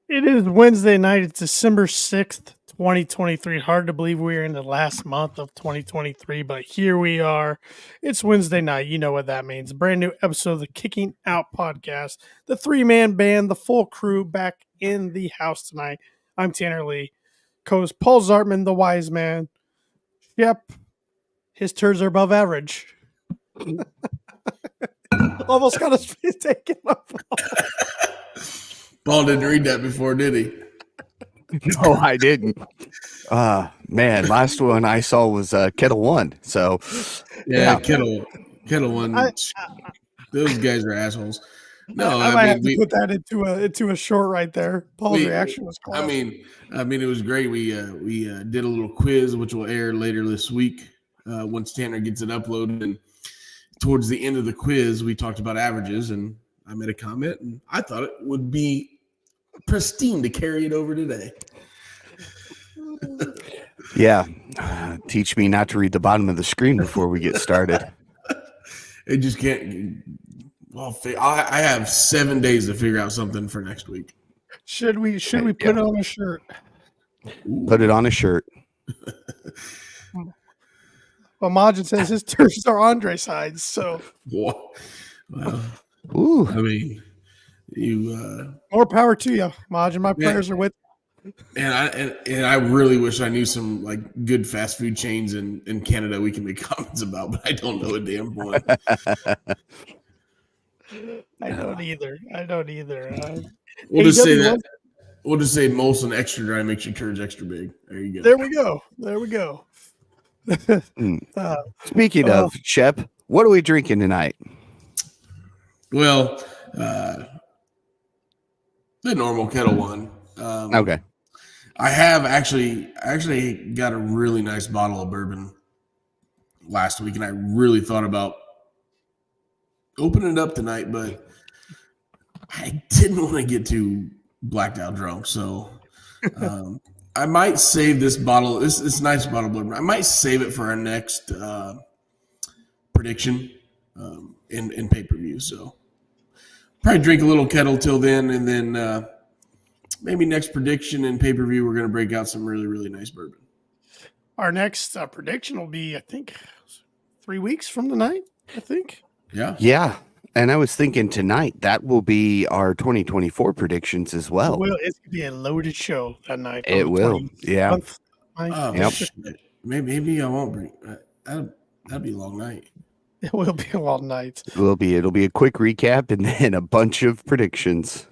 It is Wednesday night. It's December 6th, 2023. Hard to believe we're in the last month of 2023, but here we are. It's Wednesday night. You know what that means. Brand new episode of the Kicking Out podcast. The three-man band, the full crew back in the house tonight. I'm Tanner Lee. Co-host Paul Zartman, the wise man. Yep, his turds are above average. Almost got his face taken off. Paul didn't read that before, did he? No, I didn't. Man, last one I saw was Kettle One. So, yeah. Kettle One. Those guys are assholes. No, I might have to put that into a short right there. Paul's reaction was close. I mean, it was great. We did a little quiz, which will air later this week once Tanner gets it uploaded. And towards the end of the quiz, we talked about averages, and I made a comment, and I thought it would be pristine to carry it over today. Yeah. Teach me not to read the bottom of the screen before we get started. It just can't. Well, I have 7 days to figure out something for next week. Should we put it on a shirt? Put it on a shirt. Well, Majin says his turns are Andre sides, so. Well, Ooh. I mean, you more power to you, Majin. My prayers are with you. And I really wish I knew some like good fast food chains in Canada we can make comments about, but I don't know a damn one. I don't either. We'll just say that. We'll just say Molson Extra Dry makes your turds extra big. There you go. There we go. Speaking of, Shep, what are we drinking tonight? Well, the normal Kettle One. Okay. I actually got a really nice bottle of bourbon last week, and I really thought about opening it up tonight, but I didn't want to get too blacked out drunk. So I might save this bottle. This nice bottle of bourbon. I might save it for our next prediction in pay-per-view. So probably drink a little Kettle till then, and then maybe next prediction in pay-per-view, we're going to break out some really, really nice bourbon. Our next prediction will be, I think, 3 weeks from tonight, I think. Yeah. And I was thinking tonight, that will be our 2024 predictions as well. Well, it's going to be a loaded show that night. It will. Yeah. Yep. Maybe I won't bring that'd be a long night. It will be a long night. It'll be a quick recap and then a bunch of predictions.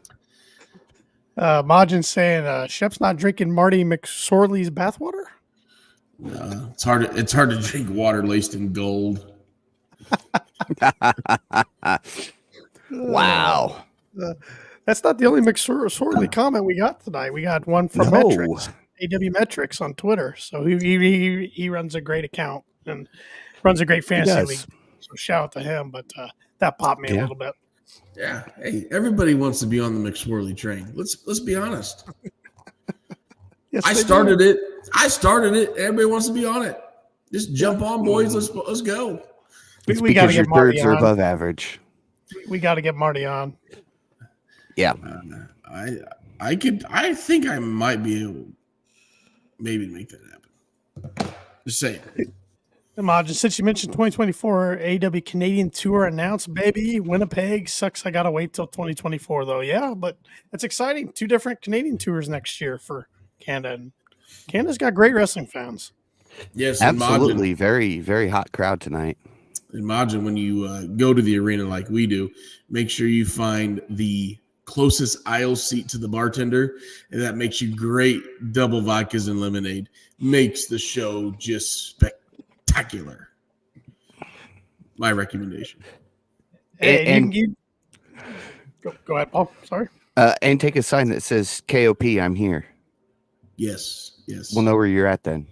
Majin saying Shep's not drinking Marty McSorley's bathwater. It's hard to drink water laced in gold. Wow. That's not the only McSorley comment we got tonight. We got one from Metrics, AEW Metrics on Twitter. So he runs a great account and runs a great fantasy league. So shout out to him. But that popped me a little bit. Yeah. Hey, everybody wants to be on the McSorley train. Let's be honest. Yes, I started it. Everybody wants to be on it. Just jump on, boys. Let's go. It's we got to because your get Marty birds are on. above average. We got to get Marty on. Yeah. I think I might be able maybe make that happen. Just saying. Just since you mentioned 2024 AEW Canadian Tour announced, baby, Winnipeg. Sucks I got to wait till 2024, though. Yeah, but it's exciting. 2 different Canadian tours next year for Canada. And Canada's got great wrestling fans. Yes, absolutely. Very, very hot crowd tonight. Imagine when you go to the arena like we do, make sure you find the closest aisle seat to the bartender, and that makes you great double vodkas and lemonade. Makes the show just spectacular. My recommendation. Go ahead, Paul. Sorry. And take a sign that says KOP, I'm here. Yes. We'll know where you're at then.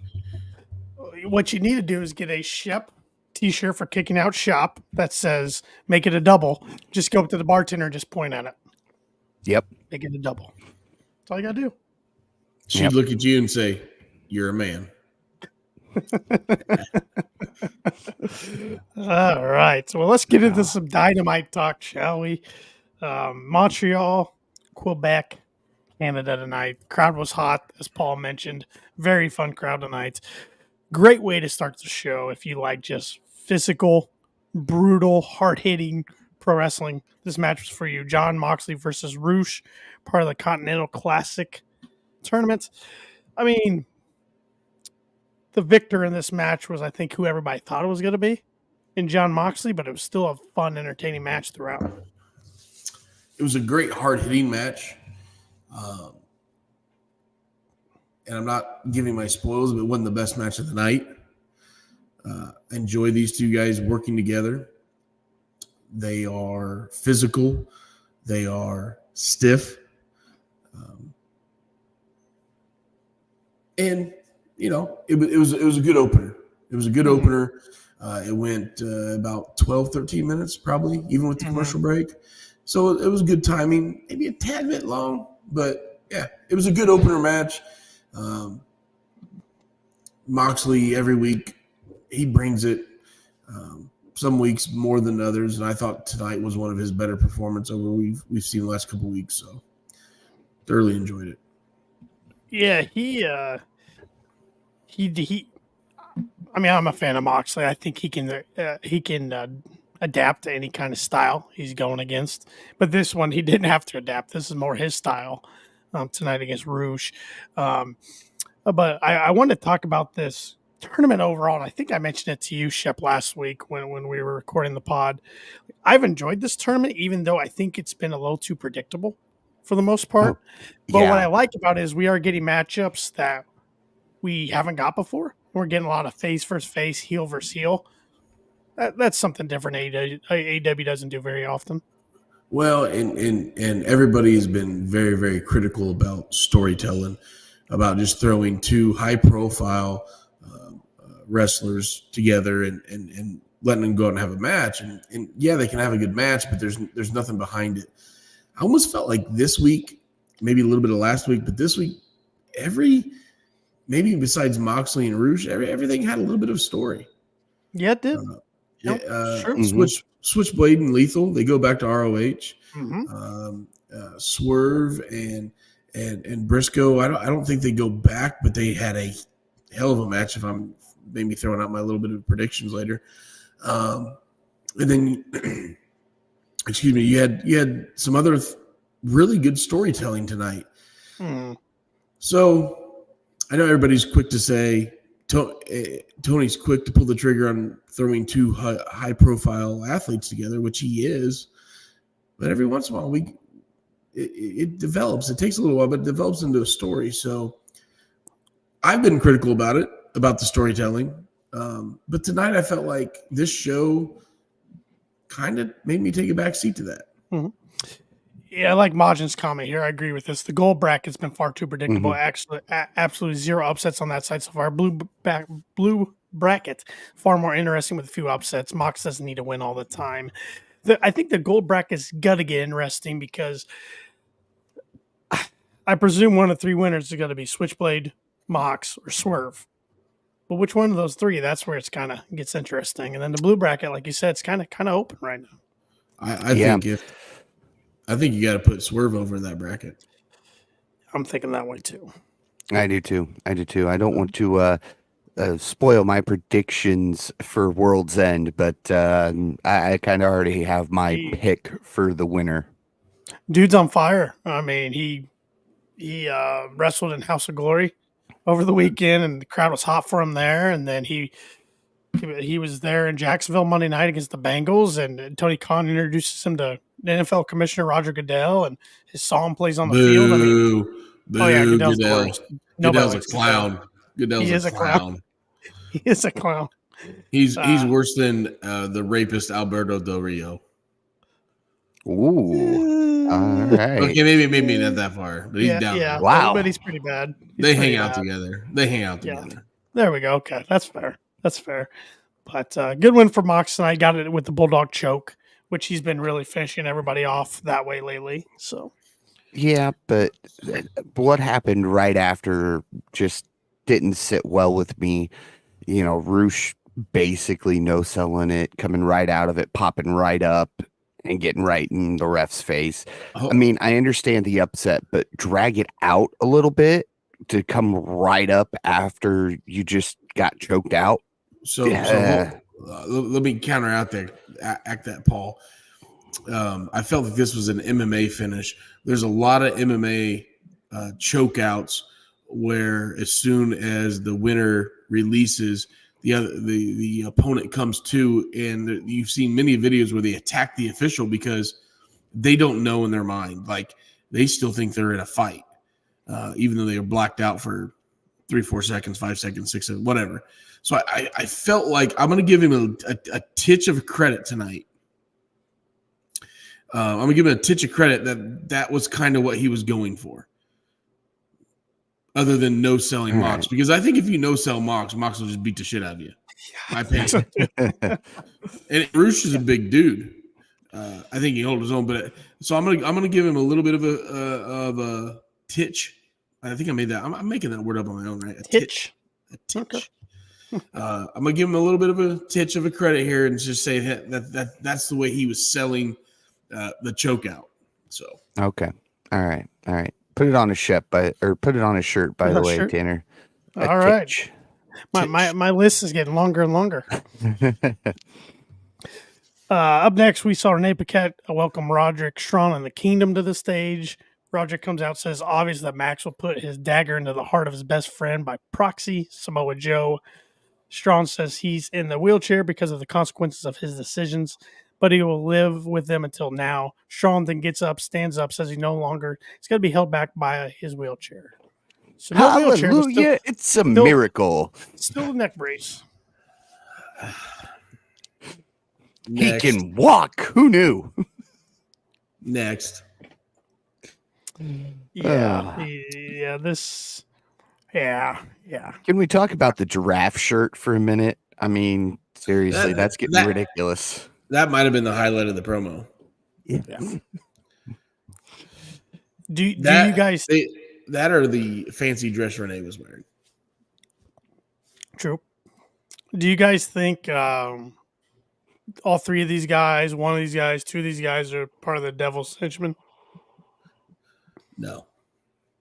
What you need to do is get a Shep t-shirt for Kicking Out Shop that says, make it a double. Just go up to the bartender and just point at it. Yep. Make it a double. That's all you got to do. She'd look at you and say, you're a man. All right. So let's get into some Dynamite talk, shall we? Montreal, Quebec, Canada tonight. Crowd was hot, as Paul mentioned. Very fun crowd tonight. Great way to start the show if you like just physical, brutal, hard hitting pro wrestling. This match was for you. John Moxley versus Roosh, part of the Continental Classic tournament. I mean, the victor in this match was, I think, who everybody thought it was going to be in John Moxley, but it was still a fun, entertaining match throughout. It was a great, hard-hitting match. And I'm not giving my spoils, but it wasn't the best match of the night. Enjoy these two guys working together. They are physical. They are stiff. And, you know, it was a good opener. It was a good opener. It went about 12, 13 minutes probably, even with the commercial break. So it was good timing, maybe a tad bit long, but yeah, it was a good opener match. Moxley every week, he brings it. Some weeks more than others, and I thought tonight was one of his better performances over we've seen the last couple of weeks. So thoroughly enjoyed it. Yeah, he. I mean, I'm a fan of Moxley. I think he can adapt to any kind of style he's going against. But this one, he didn't have to adapt. This is more his style tonight against Roosh. But I want to talk about this tournament overall. And I think I mentioned it to you, Shep, last week when we were recording the pod. I've enjoyed this tournament, even though I think it's been a little too predictable for the most part. But what I like about it is we are getting matchups that we haven't got before. We're getting a lot of face versus face, heel versus heel. That's something different AEW doesn't do very often. Well, and everybody has been very, very critical about storytelling, about just throwing two high-profile wrestlers together and letting them go out and have a match. And yeah, they can have a good match, but there's nothing behind it. I almost felt like this week, maybe a little bit of last week, but this week, maybe besides Moxley and Roosh, everything had a little bit of story. Yeah, it did. Sure. Switchblade and Lethal, they go back to ROH. Swerve and Briscoe, I don't think they go back, but they had a hell of a match. If I'm maybe throwing out my little bit of predictions later, and then excuse me, you had some other really good storytelling tonight. So I know everybody's quick to say Tony's quick to pull the trigger on throwing two high-profile athletes together, which he is. But every once in a while, it develops. It takes a little while, but it develops into a story. So I've been critical about the storytelling. But tonight I felt like this show kind of made me take a back seat to that. Yeah, I like Majin's comment here. I agree with this. The gold bracket's been far too predictable. Actually, absolutely zero upsets on that side so far. Blue bracket, far more interesting with a few upsets. Mox doesn't need to win all the time. I think the gold bracket's got to get interesting because I presume one of the three winners is going to be Switchblade, Mox, or Swerve. But which one of those three? That's where it's kind of gets interesting. And then the blue bracket, like you said, it's kind of open right now. I think you got to put Swerve over in that bracket. I'm thinking that way too. I do too. I don't want to spoil my predictions for World's End, but I kind of already have my pick for the winner. Dude's on fire. I mean, he wrestled in House of Glory over the weekend, and the crowd was hot for him there. And then he was there in Jacksonville Monday night against the Bengals, and Tony Khan introduces him to the NFL Commissioner Roger Goodell, and his song plays on the field. I mean, Goodell's the worst. Goodell's a clown. Goodell's a clown. He is a clown. He's worse than the rapist Alberto Del Rio. Ooh. All right. Okay, maybe not that far, but he's down. Yeah, wow. But he's pretty bad. They hang out together. Yeah. There we go. Okay, that's fair. But good win for Mox tonight. Got it with the Bulldog choke, which he's been really finishing everybody off that way lately. So yeah, but what happened right after just didn't sit well with me. You know, Roosh basically no selling it, coming right out of it, popping right up. and getting right in the ref's face. Oh, I mean, I understand the upset, but drag it out a little bit to come right up after you just got choked out. so let me counter out there, act that, Paul. I felt that this was an MMA finish. There's a lot of MMA chokeouts where as soon as the winner releases, the opponent comes to, and you've seen many videos where they attack the official because they don't know in their mind, like they still think they're in a fight, even though they are blacked out for 3-4 seconds, 5 seconds, 6 seconds, whatever. So I felt like I'm going to give him a titch of credit tonight. I'm going to give him a titch of credit that was kind of what he was going for, other than no selling Mox. Because I think if you no sell Mox will just beat the shit out of you. My opinion. And Roosh is a big dude. I think he holds his own, but so I'm gonna give him a little bit of a titch. I think I made that. I'm making that word up on my own, right? A titch. A titch. Okay. I'm gonna give him a little bit of a titch of a credit here and just say that's the way he was selling the choke out. So okay, all right. Put it on a Shep, or put it on a shirt. By the way, shirt? Tanner. All right. My list is getting longer and longer. Up next, we saw Renee Paquette welcome Roderick Strong and the Kingdom to the stage. Roderick comes out, says obvious that Max will put his dagger into the heart of his best friend by proxy, Samoa Joe. Strong says he's in the wheelchair because of the consequences of his decisions, but he will live with them until now. Strong then gets up, stands up, says he's going to be held back by his wheelchair. So no Hallelujah, wheelchair, it's a miracle. Still a neck brace. He can walk. Who knew? Next. Yeah. Can we talk about the giraffe shirt for a minute? I mean, seriously, that's getting ridiculous. That might have been the highlight of the promo. Yeah. Do you guys that or the fancy dress Renee was wearing? True. Do you guys think all three of these guys, one of these guys, two of these guys are part of the Devil's Henchmen? No.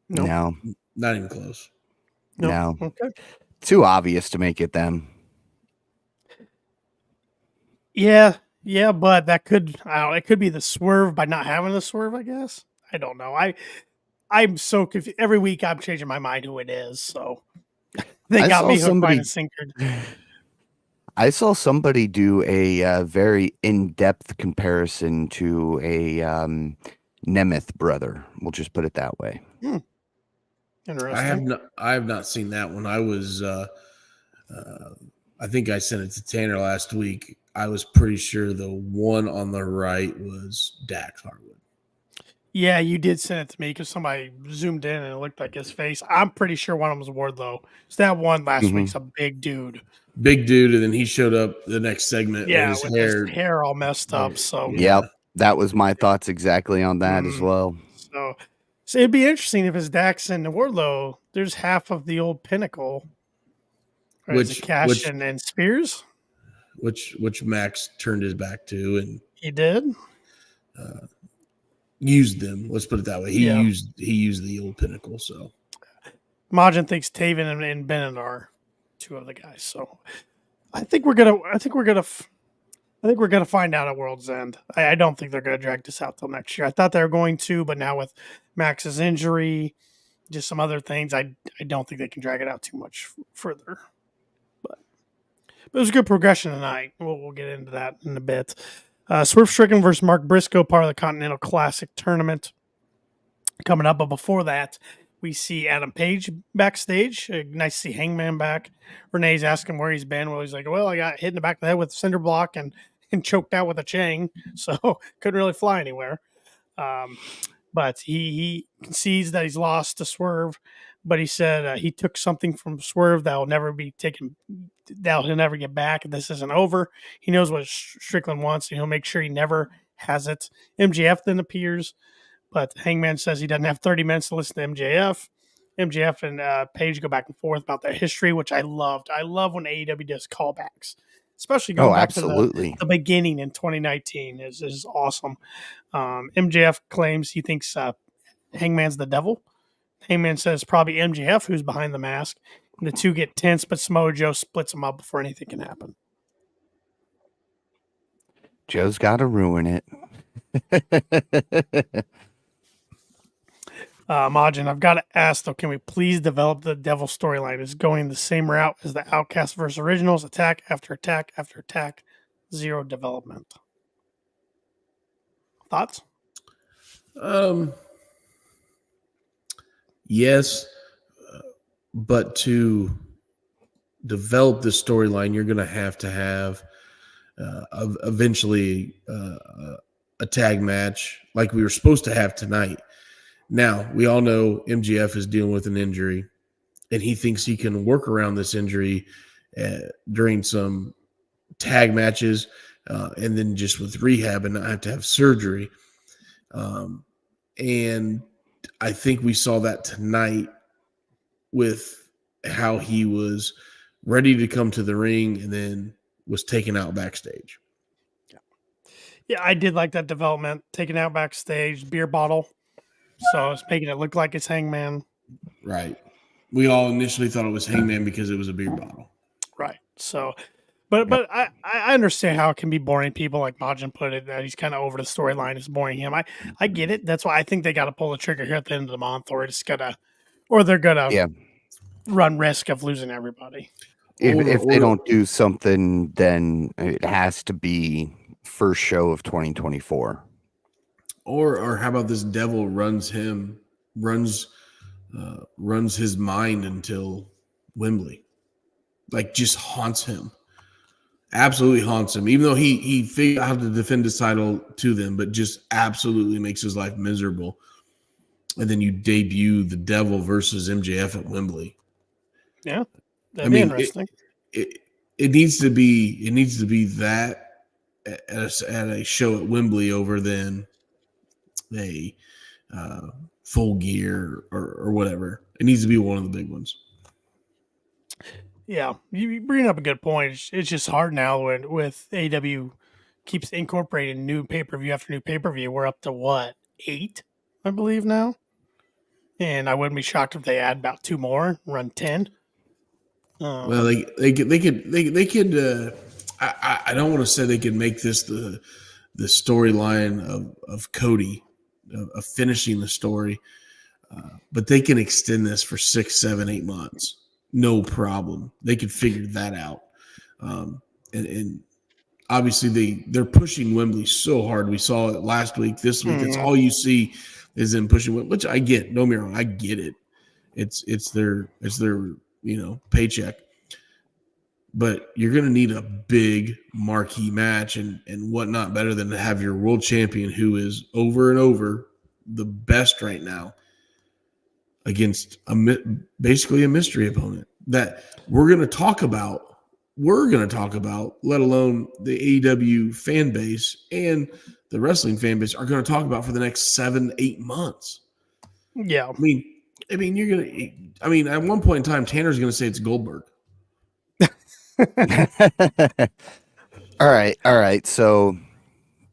No. Not even close. No. Okay. Too obvious to make it them. Yeah, but that could it could be the swerve by not having the swerve, I guess. I don't know. I'm so confused. Every week I'm changing my mind who it is, so they got me hooked by the sinker. I saw somebody do a very in-depth comparison to a Nemeth brother. We'll just put it that way. Interesting. I have not seen that one. I was I think I sent it to Tanner last week. I was pretty sure the one on the right was Dax Harwood. Yeah, you did send it to me because somebody zoomed in and it looked like his face. I'm pretty sure one of them was Wardlow. So that one last week's a big dude. Big dude, and then he showed up the next segment with his hair all messed up. So yep, that was my thoughts exactly on that as well. So it'd be interesting if it's Dax and Wardlow. There's half of the old Pinnacle, which Cash and Spears, which Max turned his back to, and he did. Used them. Let's put it that way. He used the old Pinnacle. So Majin thinks Taven and Bennett are two of the guys. So I think we're gonna find out at World's End. I don't think they're gonna drag this out till next year. I thought they were going to, but now with Max's injury, just some other things, I don't think they can drag it out too much further. But it was a good progression tonight. We'll get into that in a bit. Swerve Strickland versus Mark Briscoe, part of the Continental Classic tournament coming up. But before that, we see Adam Page backstage. Nice to see Hangman back. Renee's asking where he's been. Well, he's like, well, I got hit in the back of the head with a cinder block and choked out with a chain, so couldn't really fly anywhere. But he concedes that he's lost to Swerve, but he said he took something from Swerve that will never be taken, that he'll never get back. This isn't over. He knows what Strickland wants, and he'll make sure he never has it. MJF then appears, but Hangman says he doesn't have 30 minutes to listen to MJF. MJF and Page go back and forth about their history, which I loved. I love when AEW does callbacks. especially Oh, going back to absolutely. the beginning in 2019 is awesome. MJF claims he thinks Hangman's the devil. Hangman says probably MJF who's behind the mask. And the two get tense, but Samoa Joe splits them up before anything can happen. Joe's got to ruin it. Majin, I've got to ask though, can we please develop the devil storyline? Is going the same route as the Outcast versus Originals, attack after attack after attack, zero development. Thoughts? Yes, but to develop the storyline, you're going to have eventually a tag match like we were supposed to have tonight. Now, we all know MGF is dealing with an injury, and he thinks he can work around this injury during some tag matches and then just with rehab and not have to have surgery. And I think we saw that tonight with how he was ready to come to the ring and then was taken out backstage. Yeah, I did like that development. Taken out backstage, beer bottle. So it's making it look like it's Hangman. Right. We all initially thought it was Hangman because it was a beer bottle. Right. So, but I understand how it can be boring. People like Majin put it that he's kind of over the storyline is boring him. I get it. That's why I think they got to pull the trigger here at the end of the month, or it's gonna, or they're gonna run risk of losing everybody. If they don't do something, then it has to be first show of 2024. Or how about this devil runs his mind until Wembley, like just haunts him, absolutely haunts him. Even though he figured out how to defend his title to them, but just absolutely makes his life miserable. And then you debut the devil versus MJF at Wembley. Yeah, that'd be interesting. It needs to be that at a show at Wembley over than a Full Gear or whatever. It needs to be one of the big ones. Yeah, you bring up a good point. It's just hard now with AEW keeps incorporating new pay-per-view after new pay-per-view. We're up to what, 8, I believe now? And I wouldn't be shocked if they add about 2 more, run 10. Well, they could. I don't want to say they could make this the storyline of Cody, of finishing the story, but they can extend this for 6, 7, 8 months. No problem. They could figure that out. And obviously they're pushing Wembley so hard. We saw it last week, this week. That's all you see is them pushing Wembley, which I get. Don't get me wrong, I get it. It's their paycheck. But you're going to need a big marquee match and what not better than to have your world champion, who is over and over the best right now, against basically a mystery opponent that we're going to talk about, let alone the AEW fan base and the wrestling fan base are going to talk about for the next 7, 8 months. Yeah. I mean, at one point in time, Tanner's going to say it's Goldberg. All right. So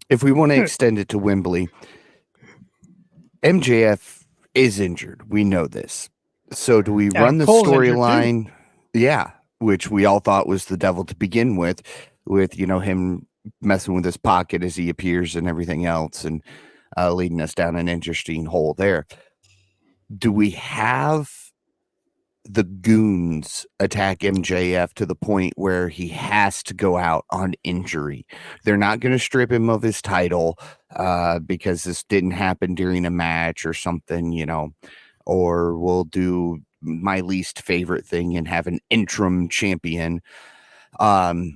if we want to extend it to Wembley, MJF is injured. We know this. So do we run the storyline? Yeah, which we all thought was the devil to begin with him messing with his pocket as he appears and everything else, and leading us down an interesting hole there. Do we have the goons attack MJF to the point where he has to go out on injury? They're not going to strip him of his title because this didn't happen during a match or something, or we'll do my least favorite thing and have an interim champion. And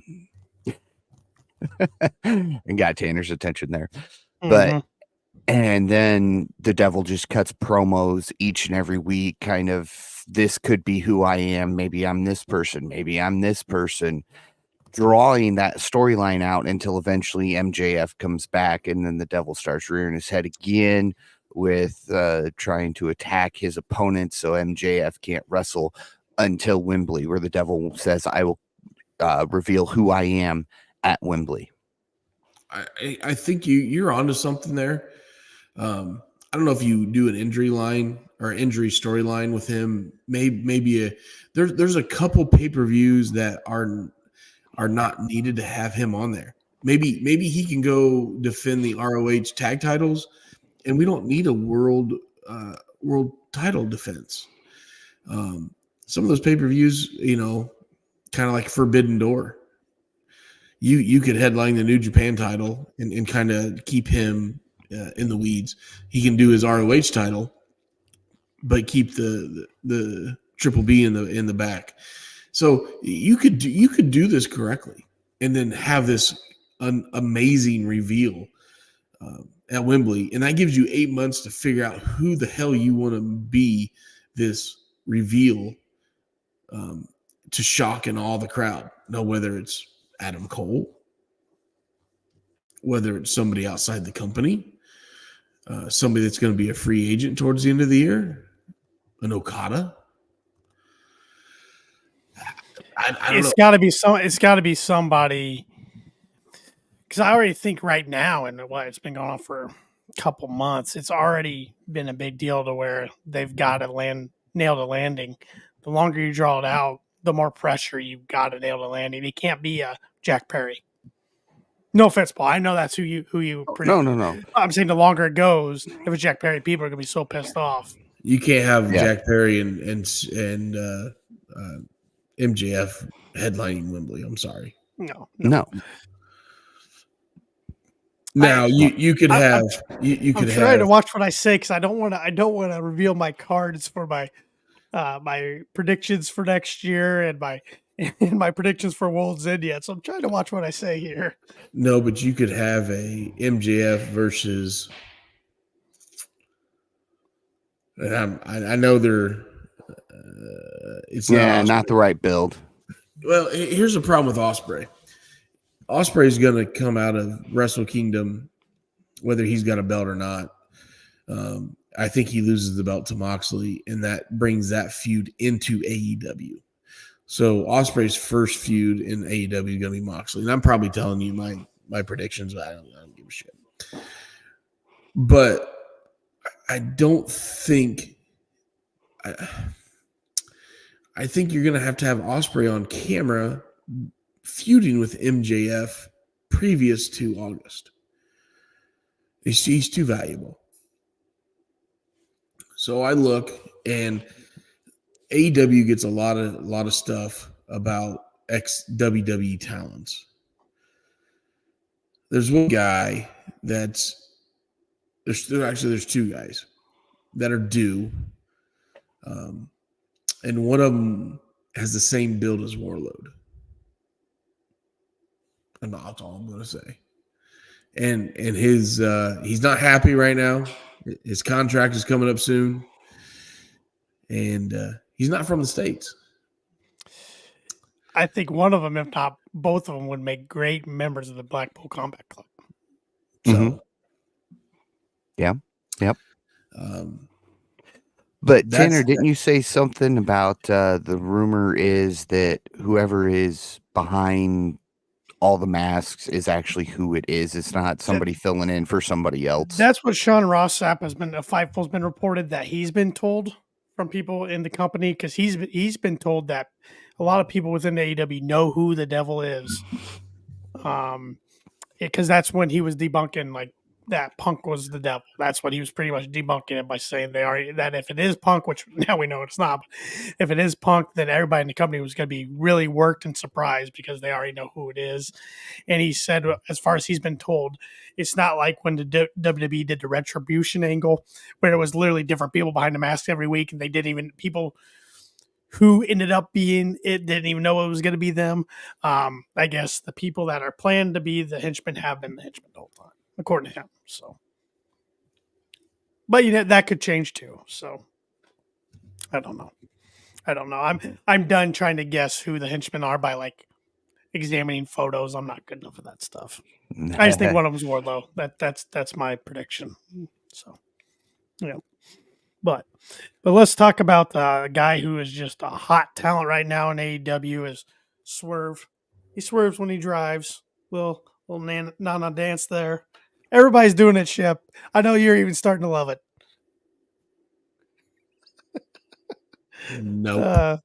got Tanner's attention there. But and then the devil just cuts promos each and every week, kind of, this could be who I am. Maybe I'm this person. Maybe I'm this person. Drawing that storyline out until eventually MJF comes back, and then the devil starts rearing his head again with trying to attack his opponent, so MJF can't wrestle until Wembley, where the devil says, I will reveal who I am at Wembley. I think you're onto something there. I don't know if you do an injury line or injury storyline with him. Maybe there's a couple pay-per-views that are not needed to have him on there. Maybe he can go defend the ROH tag titles, and we don't need a world title defense. Some of those pay-per-views, kind of like Forbidden Door. You could headline the New Japan title and kind of keep him in the weeds. He can do his ROH title, but keep the Triple B in the back. So you could do this correctly, and then have this amazing reveal at Wembley, and that gives you 8 months to figure out who the hell you want to be this reveal to shock and awe the crowd. Now, whether it's Adam Cole, whether it's somebody outside the company, somebody that's going to be a free agent towards the end of the year, an Okada. I don't know. It's got to be somebody. Because I already think right now, and it's been going on for a couple months, it's already been a big deal to where they've got to nail the landing. The longer you draw it out, the more pressure you've got to nail the landing. It can't be a Jack Perry. No offense, Paul. I know that's who you No. I'm saying the longer it goes, if it's Jack Perry, people are gonna be so pissed off. You can't have Jack Perry and MJF headlining Wembley. I'm sorry. No. Now you could have. I'm trying to watch what I say because I don't want to reveal my cards for my my predictions for next year and my predictions for World's End yet. So I'm trying to watch what I say here. No, but you could have a MJF versus. And I know they're. It's not the right build. Well, here's the problem with Ospreay. Ospreay is going to come out of Wrestle Kingdom, whether he's got a belt or not. I think he loses the belt to Moxley, and that brings that feud into AEW. So Ospreay's first feud in AEW is going to be Moxley, and I'm probably telling you my predictions, but I don't give a shit. But I don't think. I think you're going to have Ospreay on camera feuding with MJF previous to August. He's too valuable. So I look, and AEW gets a lot of stuff about ex-WWE talents. There's one guy there's two guys that are due. And one of them has the same build as Warlord. And that's all I'm going to say. And his he's not happy right now. His contract is coming up soon. And he's not from the States. I think one of them, if not both of them, would make great members of the Blackpool Combat Club. So, Yep. But Tanner, didn't you say something about the rumor is that whoever is behind all the masks is actually who it is? It's not somebody filling in for somebody else. That's what Sean Ross Sapp Fightful's been reported that he's been told from people in the company, because he's been told that a lot of people within the AEW know who the devil is. Because that's when he was debunking that Punk was the devil. That's what he was pretty much debunking it by saying that if it is Punk, which now we know it's not, but if it is Punk, then everybody in the company was going to be really worked and surprised because they already know who it is. And he said, as far as he's been told, it's not like when the WWE did the Retribution angle, where it was literally different people behind the mask every week, and people who ended up being it didn't even know it was going to be them. I guess the people that are planned to be the henchmen have been the henchmen the whole time, according to him. So, but that could change too. So, I don't know. I'm done trying to guess who the henchmen are by examining photos. I'm not good enough for that stuff. I just think one of them's Wardlow. That's my prediction. So, yeah. But let's talk about the guy who is just a hot talent right now in AEW is Swerve. He swerves when he drives. Little Nana dance there. Everybody's doing it, Shep. I know you're even starting to love it. Nope.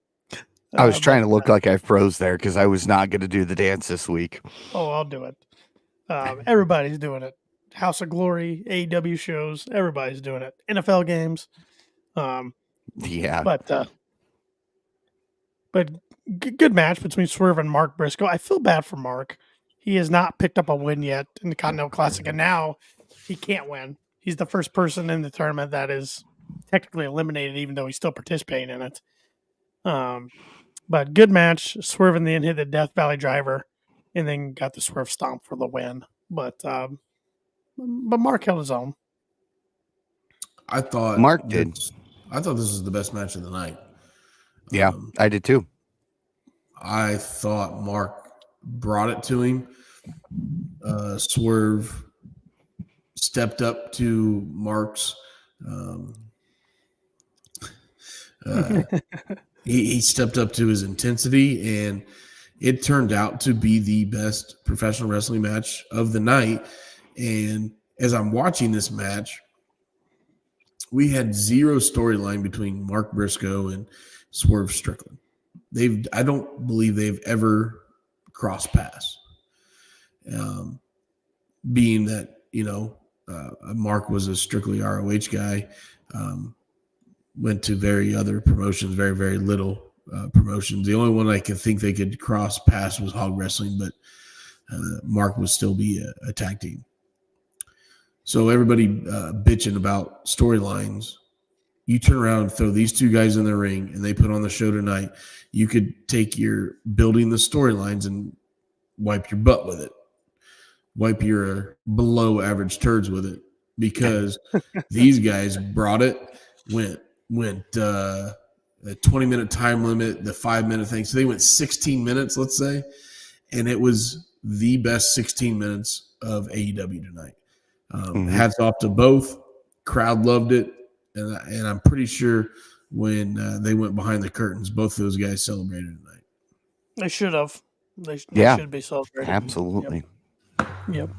I was trying to look like I froze there because I was not going to do the dance this week. Oh, I'll do it. Everybody's doing it. House of Glory, AEW shows, everybody's doing it. NFL games. Yeah. But good match between Swerve and Mark Briscoe. I feel bad for Mark. He has not picked up a win yet in the Continental Classic, and now he can't win. He's the first person in the tournament that is technically eliminated, even though he's still participating in it. But good match. Swerve in the end hit the Death Valley Driver, and then got the Swerve Stomp for the win. But Mark held his own. I thought Mark did. I thought this was the best match of the night. Yeah, I did too. I thought Mark brought it to him. Swerve stepped up to Mark's. He stepped up to his intensity, and it turned out to be the best professional wrestling match of the night. And as I'm watching this match, we had zero storyline between Mark Briscoe and Swerve Strickland. I don't believe they've ever crossed paths. Being that, Mark was a strictly ROH guy, went to very other promotions, very, very little promotions. The only one I could think they could cross paths was Hog Wrestling, but Mark would still be a tag team. So everybody bitching about storylines. You turn around and throw these two guys in the ring and they put on the show tonight. You could take your building the storylines and wipe your butt with it. Wipe your below average turds with it, because these guys brought it, went a 20-minute time limit, the 5-minute thing. So they went 16 minutes, let's say, and it was the best 16 minutes of AEW tonight. Hats off to both. Crowd loved it. And I'm pretty sure when they went behind the curtains, both of those guys celebrated tonight. They should have. They should be celebrated. Absolutely. Yep.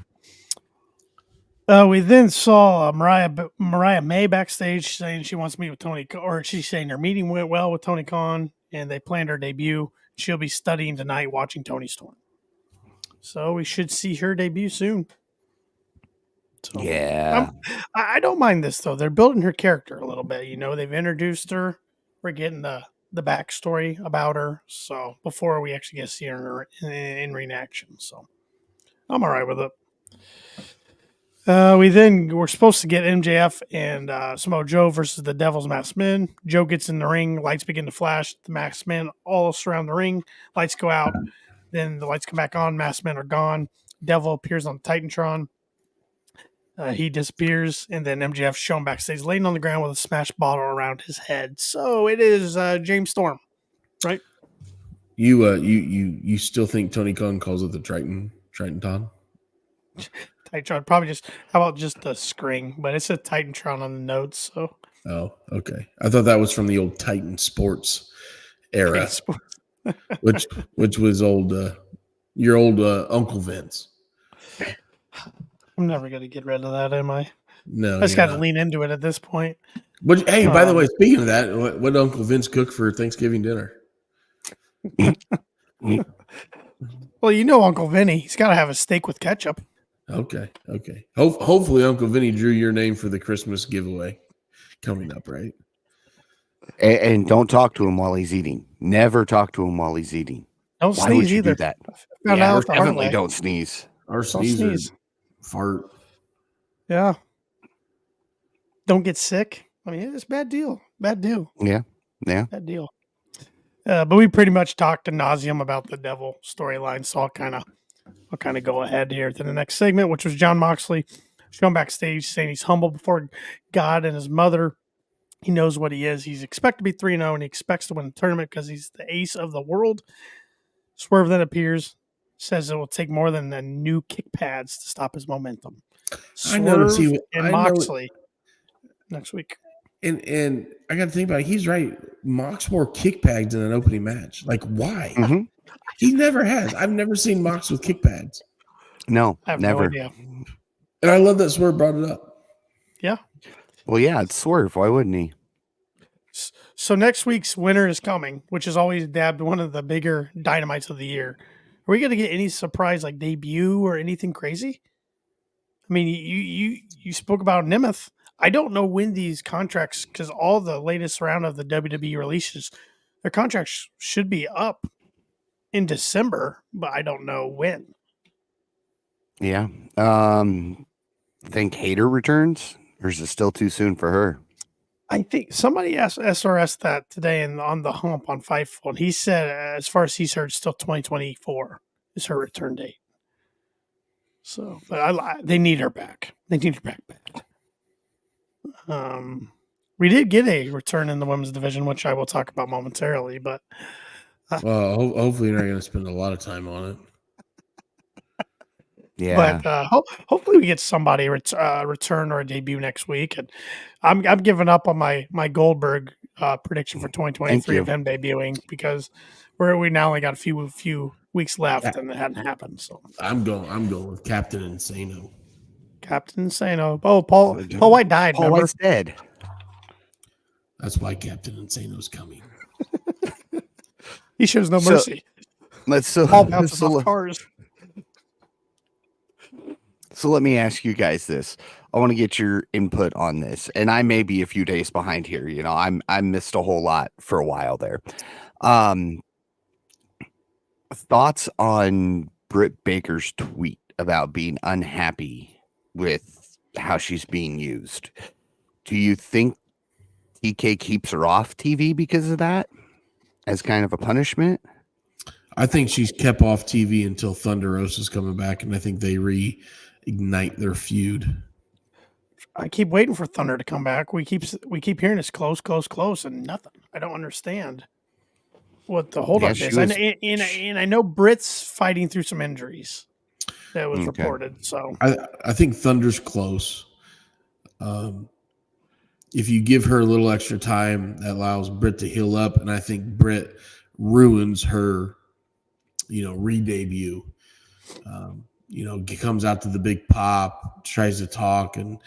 We then saw Mariah May backstage saying she wants to meet with Tony, or she's saying her meeting went well with Tony Khan, and they planned her debut. She'll be studying tonight, watching Tony Storm. So we should see her debut soon. So, yeah. I don't mind this, though. They're building her character a little bit. They've introduced her. We're getting the backstory about her. So before we actually get to see her in ring action. So I'm all right with it. We're supposed to get MJF and Samoa Joe versus the Devil's Masked Men. Joe gets in the ring. Lights begin to flash. The Masked Men all surround the ring. Lights go out. Then the lights come back on. Masked Men are gone. Devil appears on Titantron. He disappears, and then MJF shown backstage, laying on the ground with a smashed bottle around his head. So it is James Storm, right? You still think Tony Khan calls it the Triton Titantron? Titantron, probably just. How about just the screen? But it's a Titantron on the notes. So. Oh, okay. I thought that was from the old Titan Sports era, which was old. Your old Uncle Vince. I'm never going to get rid of that, am I? No, I just got to lean into it at this point. Hey, by the way, speaking of that, what did Uncle Vince cook for Thanksgiving dinner? Well, Uncle Vinny, he's got to have a steak with ketchup. Okay. Hopefully, Uncle Vinny drew your name for the Christmas giveaway coming up, right? And don't talk to him while he's eating. Never talk to him while he's eating. Don't Why sneeze would you either. do that? Definitely don't sneeze. Or sneeze. Fart. Yeah. Don't get sick. I mean, it's a bad deal. Yeah. Bad deal. But we pretty much talked ad nauseum about the Devil storyline, so I'll kind of go ahead here to the next segment, which was John Moxley shown backstage saying he's humble before God and his mother. He knows what he is. He's expected to be 3-0, and he expects to win the tournament because he's the ace of the world. Swerve then appears, says it will take more than the new kick pads to stop his momentum. Swerve and Moxley next week. And I got to think about it. He's right. Mox wore kick pads in an opening match. Like, why? Mm-hmm. He never has. I've never seen Mox with kick pads. No, I have never. no idea. And I love that Swerve brought it up. Yeah. Well, yeah, it's Swerve. Why wouldn't he? So next week's winner is coming, which is always dabbed one of the bigger dynamites of the year. Are we going to get any surprise like debut or anything crazy? I mean, you spoke about Nemeth. I don't know when these contracts, because all the latest round of the WWE releases, their contracts should be up in December, but I don't know when. Yeah. Think Hater returns, or is it still too soon for her? I think somebody asked SRS that today on the hump on Fightful, and he said, as far as he's heard, still 2024 is her return date. So, but they need her back. They need her back bad. We did get a return in the women's division, which I will talk about momentarily. But Well, hopefully you're not going to spend a lot of time on it. Yeah. But hopefully we get somebody return or a debut next week. And I'm giving up on my Goldberg prediction for 2023 of him debuting because we now only got a few weeks left and it hadn't happened. So I'm going with Captain Insano. Captain Insano. Oh, Paul White died. Paul White's dead. That's why Captain Insano's coming. He shows no mercy. Paul bounces off cars. So let me ask you guys this. I want to get your input on this, and I may be a few days behind here. You know, I missed a whole lot for a while there. Thoughts on Britt Baker's tweet about being unhappy with how she's being used? Do you think TK keeps her off TV because of that, as kind of a punishment? I think she's kept off TV until Thunder Rosa's coming back, and I think they reignite their feud. I keep waiting for Thunder to come back. We keep hearing it's close, and nothing. I don't understand what the holdup is. And I know Britt's fighting through some injuries that was reported. So I think Thunder's close. If you give her a little extra time, that allows Britt to heal up, and I think Britt ruins her, re-debut. Comes out to the big pop, tries to talk, and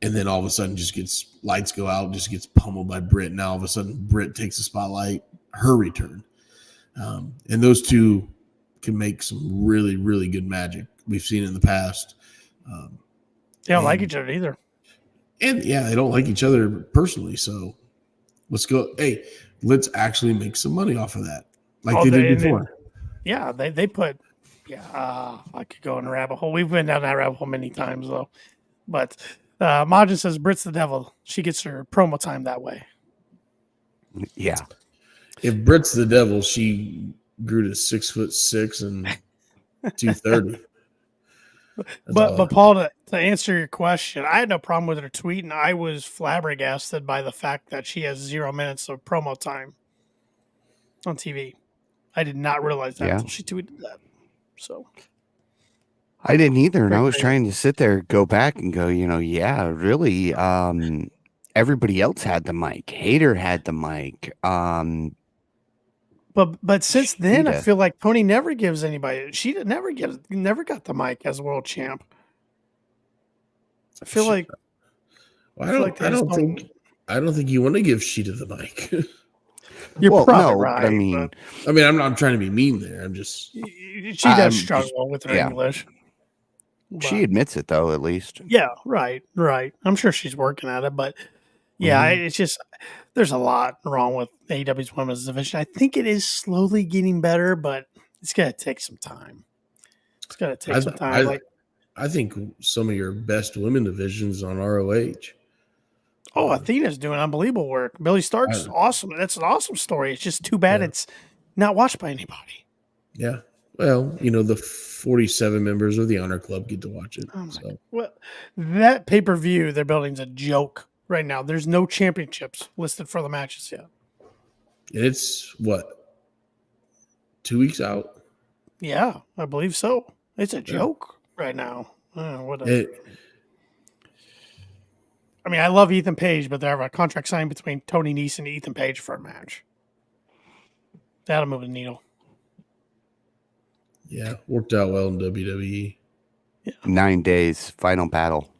then all of a sudden just gets lights go out, just gets pummeled by Britt. Now all of a sudden Britt takes the spotlight, her return. And those two can make some really, really good magic. We've seen it in the past. They don't like each other either. And yeah, they don't like each other personally. So let's go. Hey, let's actually make some money off of that. Like they did before. They put, I could go in a rabbit hole. We've been down that rabbit hole many times though. But Majin says Britt's the devil. She gets her promo time that way. Yeah. If Britt's the devil, she grew to 6'6" and 230. But Paul, to answer your question, I had no problem with her tweet, and I was flabbergasted by the fact that she has 0 minutes of promo time on TV. I did not realize that until she tweeted that. So I didn't either, and I was trying to sit there, go back, and go, really. Everybody else had the mic. Hater had the mic. But since then, I feel like Tony never gives anybody. She never got the mic as world champ. I feel like. I don't think you want to give Sheeta the mic. You're probably right. I mean, I'm not trying to be mean there. I'm just. She does struggle with her English. She admits it, though, at least. Yeah, right. I'm sure she's working at it, but it's just there's a lot wrong with AEW's women's division. I think it is slowly getting better, but it's gonna take some time. I think some of your best women divisions on ROH. Oh, Athena's doing unbelievable work. Billy Stark's awesome. That's an awesome story. It's just too bad it's not watched by anybody. Yeah. Well, the 47 members of the Honor Club get to watch it. Well, that pay-per-view they're building is a joke right now. There's no championships listed for the matches yet. And it's, 2 weeks out? Yeah, I believe so. It's a joke right now. I mean, I love Ethan Page, but they have a contract signed between Tony Nese and Ethan Page for a match. That'll move the needle. Yeah, worked out well in WWE. Yeah. 9 days, final battle.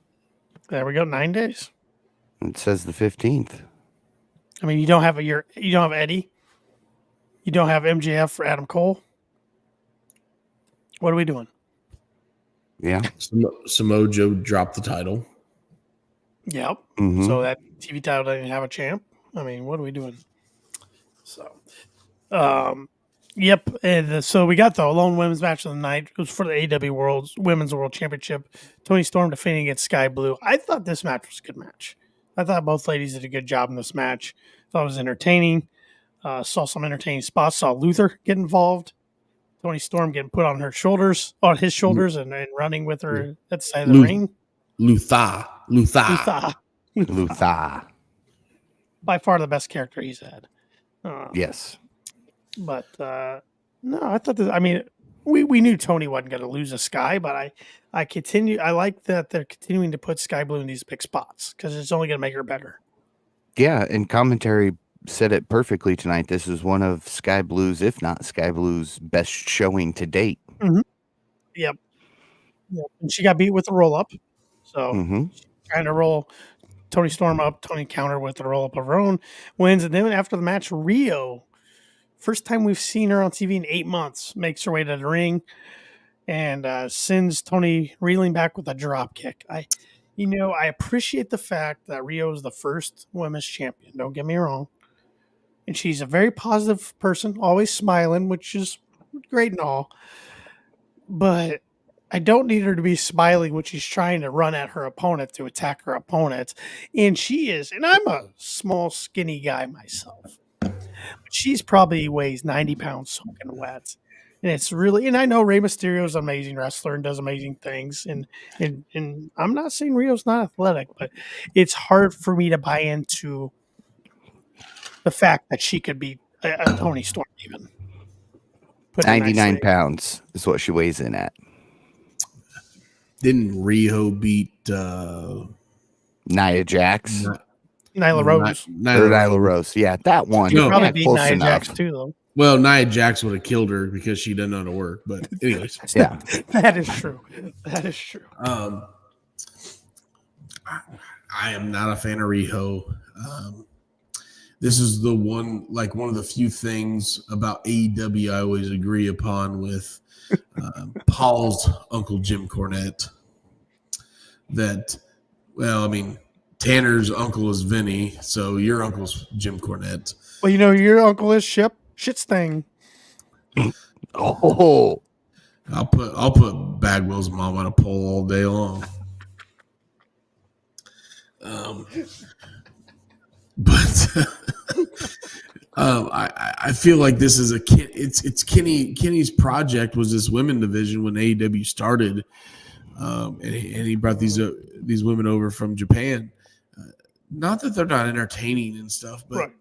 There we go, 9 days. It says the 15th. I mean, you don't have Eddie. You don't have MJF for Adam Cole. What are we doing? Yeah. Samoa Joe dropped the title. Yep. Mm-hmm. So that TV title doesn't have a champ. I mean, what are we doing? So, yep. And so we got the lone women's match of the night. It was for the AEW Women's World Championship. Toni Storm defending against Sky Blue. I thought this match was a good match. I thought both ladies did a good job in this match. Thought it was entertaining. Saw some entertaining spots. Saw Luther get involved. Toni Storm getting put on his shoulders, and running with her at the side of the ring. Luther. By far the best character he's had. Yes. But no, I thought that. I mean, we knew Tony wasn't going to lose a Sky, but I like that they're continuing to put Sky Blue in these big spots because it's only going to make her better. Yeah, and commentary said it perfectly tonight. This is one of Sky Blue's, if not Sky Blue's, best showing to date. Mm-hmm. Yep. And she got beat with the roll up, so trying to roll Toni Storm up. Tony countered with the roll up of her own, wins, and then after the match, Rio, first time we've seen her on TV in 8 months, makes her way to the ring and sends Tony reeling back with a drop kick. I appreciate the fact that Rio is the first women's champion. Don't get me wrong. And she's a very positive person, always smiling, which is great and all. But I don't need her to be smiling when she's trying to run at her opponent to attack her opponent. And she is, and I'm a small, skinny guy myself. But she's probably weighs 90 pounds soaking wet. And it's really, and I know Rey Mysterio is an amazing wrestler and does amazing things. And I'm not saying Rio's not athletic, but it's hard for me to buy into the fact that she could be a Toni Storm even. 99 pounds is what she weighs in at. Didn't Rio beat Nia Jax? Nyla Rose. Nyla Rose. Yeah, that one. She probably beat Nia Jax too, though. Well, Nia Jax would have killed her because she doesn't know how to work. But anyways. Yeah. That is true. That is true. I am not a fan of Riho. This is one of the few things about AEW I always agree upon with Paul's uncle Jim Cornette. Tanner's uncle is Vinny, so your uncle's Jim Cornette. Well, your uncle is Shep Shitsting. Oh, I'll put Bagwell's mom on a pole all day long. I feel like this is it's Kenny's project was this women division when AEW started, and he brought these women over from Japan. Not that they're not entertaining and stuff, but right.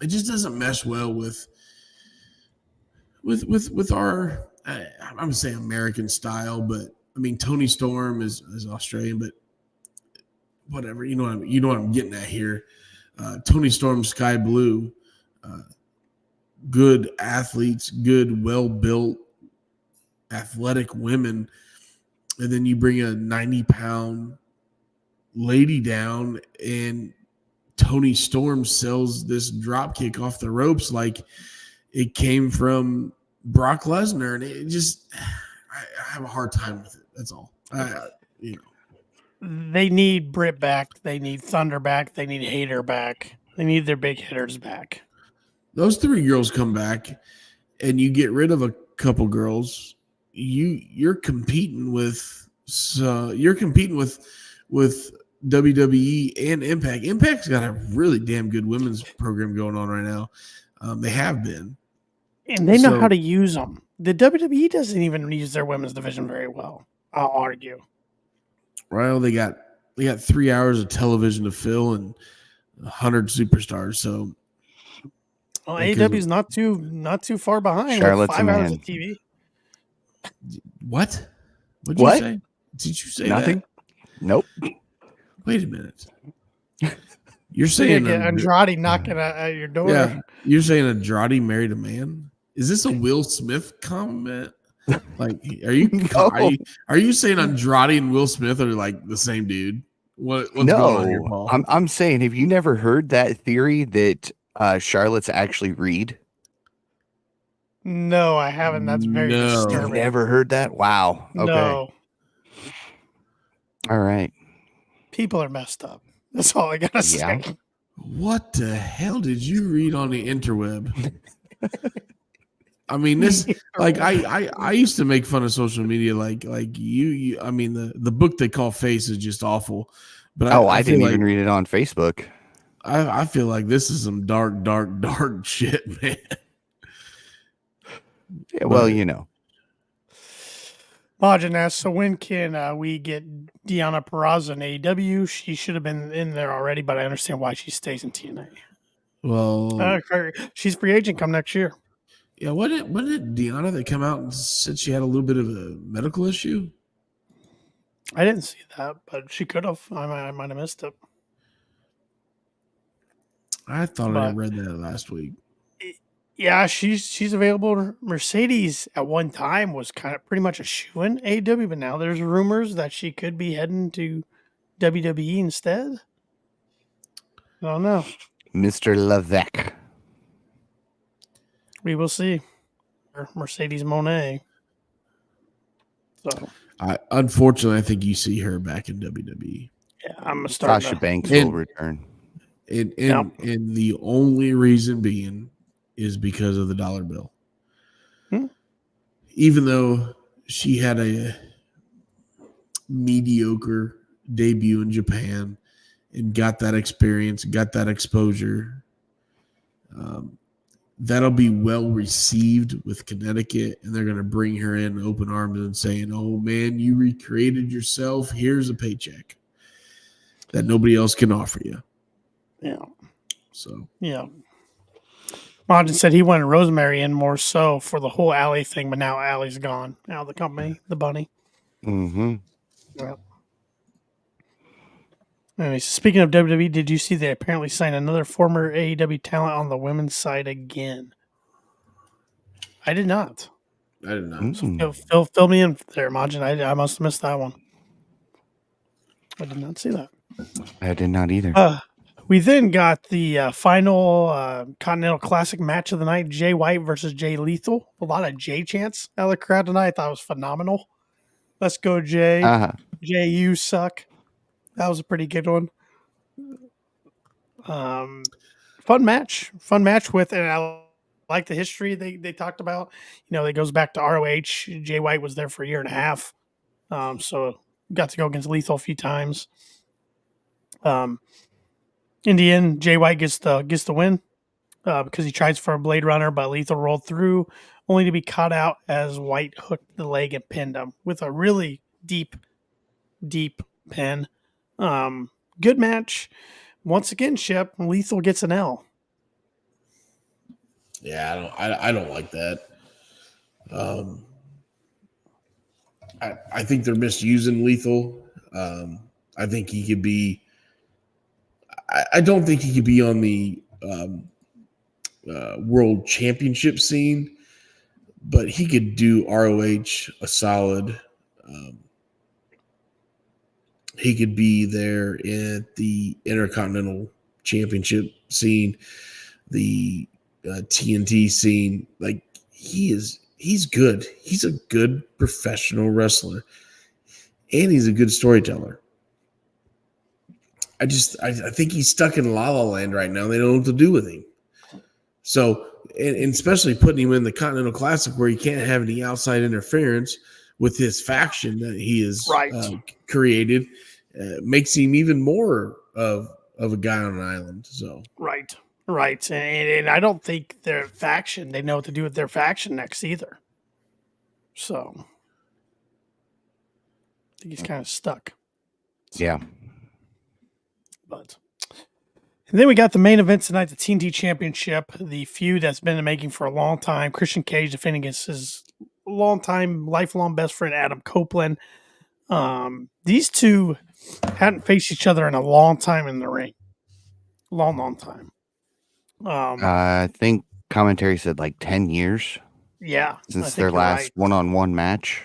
It just doesn't mesh well with our I'm gonna say American style, but I mean Toni Storm is Australian, but whatever, you know what I'm getting at here. Toni Storm, Sky Blue, good athletes, good, well-built, athletic women, and then you bring a 90-pound lady down, and Toni Storm sells this drop kick off the ropes like it came from Brock Lesnar, and it just I have a hard time with it. That's all. They need Britt back. They need Thunder back. They need Hayter back. They need their big hitters back. Those three girls come back, and you get rid of a couple girls. You're competing with WWE and Impact. Impact's got a really damn good women's program going on right now. They have been, and they know how to use them. The WWE doesn't even use their women's division very well, I'll argue. Well, they got 3 hours of television to fill and 100 superstars. So, AEW's not too far behind. Charlotte's with 5 hours of TV. What? What'd you say? Did you say nothing? That? Nope. Wait a minute. You're saying Andrade knocking at your door. Yeah, you're saying Andrade married a man? Is this a Will Smith comment? Like, are you saying Andrade and Will Smith are like the same dude? What's going on here, Paul? I'm saying, have you never heard that theory that Charlotte's actually Reed? No, I haven't. That's very disturbing. You've never heard that? Wow. Okay. No. All right. People are messed up. That's all I gotta say. What the hell did you read on the interweb? I mean, this like I used to make fun of social media, like you. I mean, the book they call Face is just awful. But I didn't even read it on Facebook. I feel like this is some dark shit, man. Yeah, well, you know. Majin asks, so when can we get Deonna Purrazzo in AEW? She should have been in there already, but I understand why she stays in TNA. Well, she's free agent come next year. Yeah, wasn't it Deonna that came out and said she had a little bit of a medical issue? I didn't see that, but she could have. I might have missed it. I thought I read that last week. Yeah, she's available. Mercedes at one time was kind of pretty much a shoo-in AEW, but now there's rumors that she could be heading to WWE instead. I don't know. Mr. Levesque. We will see. Mercedes Moné. So, unfortunately, I think you see her back in WWE. Yeah, I'm starting. Sasha Banks will return. And the only reason being is because of the dollar bill. Even though she had a mediocre debut in Japan and got that experience, got that exposure, that'll be well received with Connecticut, and they're going to bring her in open arms and saying, oh man, you recreated yourself. Here's a paycheck that nobody else can offer you. Yeah. So, yeah. Martin said he wanted Rosemary in more so for the whole Allie thing, but now Allie's gone out of the company, the bunny. Mm-hmm. Yeah. Anyway, speaking of WWE, did you see they apparently signed another former AEW talent on the women's side again? I did not. I did not. So fill me in there, Majin. I must have missed that one. I did not see that. I did not either. We then got the final Continental Classic match of the night, Jay White versus Jay Lethal. A lot of Jay chants out of the crowd tonight. I thought it was phenomenal. Let's go, Jay. Jay, you suck. That was a pretty good one. Fun match with, and I like the history they talked about. You know, it goes back to ROH. Jay White was there for a year and a half. So got to go against Lethal a few times. In the end, Jay White gets the win because he tries for a Blade Runner, but Lethal rolled through, only to be caught out as White hooked the leg and pinned him with a really deep pin. Good match. Once again, Shep, Lethal gets an L. Yeah, I don't like that. I think they're misusing Lethal. I think he could be. I don't think he could be on the world championship scene, but he could do ROH a solid. He could be there at the Intercontinental Championship scene, the TNT scene. Like he's good. He's a good professional wrestler, and he's a good storyteller. I think he's stuck in La La Land right now. They don't know what to do with him. So, and especially putting him in the Continental Classic where he can't have any outside interference with his faction that he has created, makes him even more of a guy on an island. So right, and I don't think their faction, they know what to do with their faction next either. So I think he's kind of stuck. So. Yeah. But and then we got the main event tonight, the TNT Championship, the feud that's been in the making for a long time. Christian Cage defending against his lifelong best friend Adam Copeland. These two hadn't faced each other in a long time in the ring. long time. I think commentary said like 10 years. Yeah, since their last one-on-one match.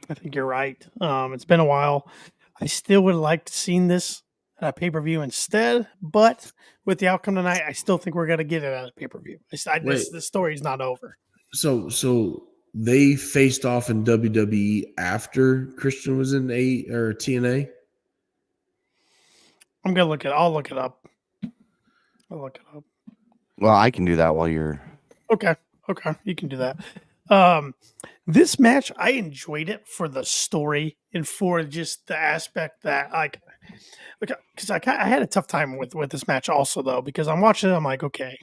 I think you're right. It's been a while. I still would have liked to seen this at a pay-per-view instead, but with the outcome tonight, I still think we're gonna get it at a pay-per-view. The story's not over. So they faced off in WWE after Christian was in TNA. I'm gonna look it. I'll look it up. Well, I can do that while you're. Okay, you can do that. This match, I enjoyed it for the story and for just the aspect that because I had a tough time with this match also though, because I'm watching it, I'm like, okay,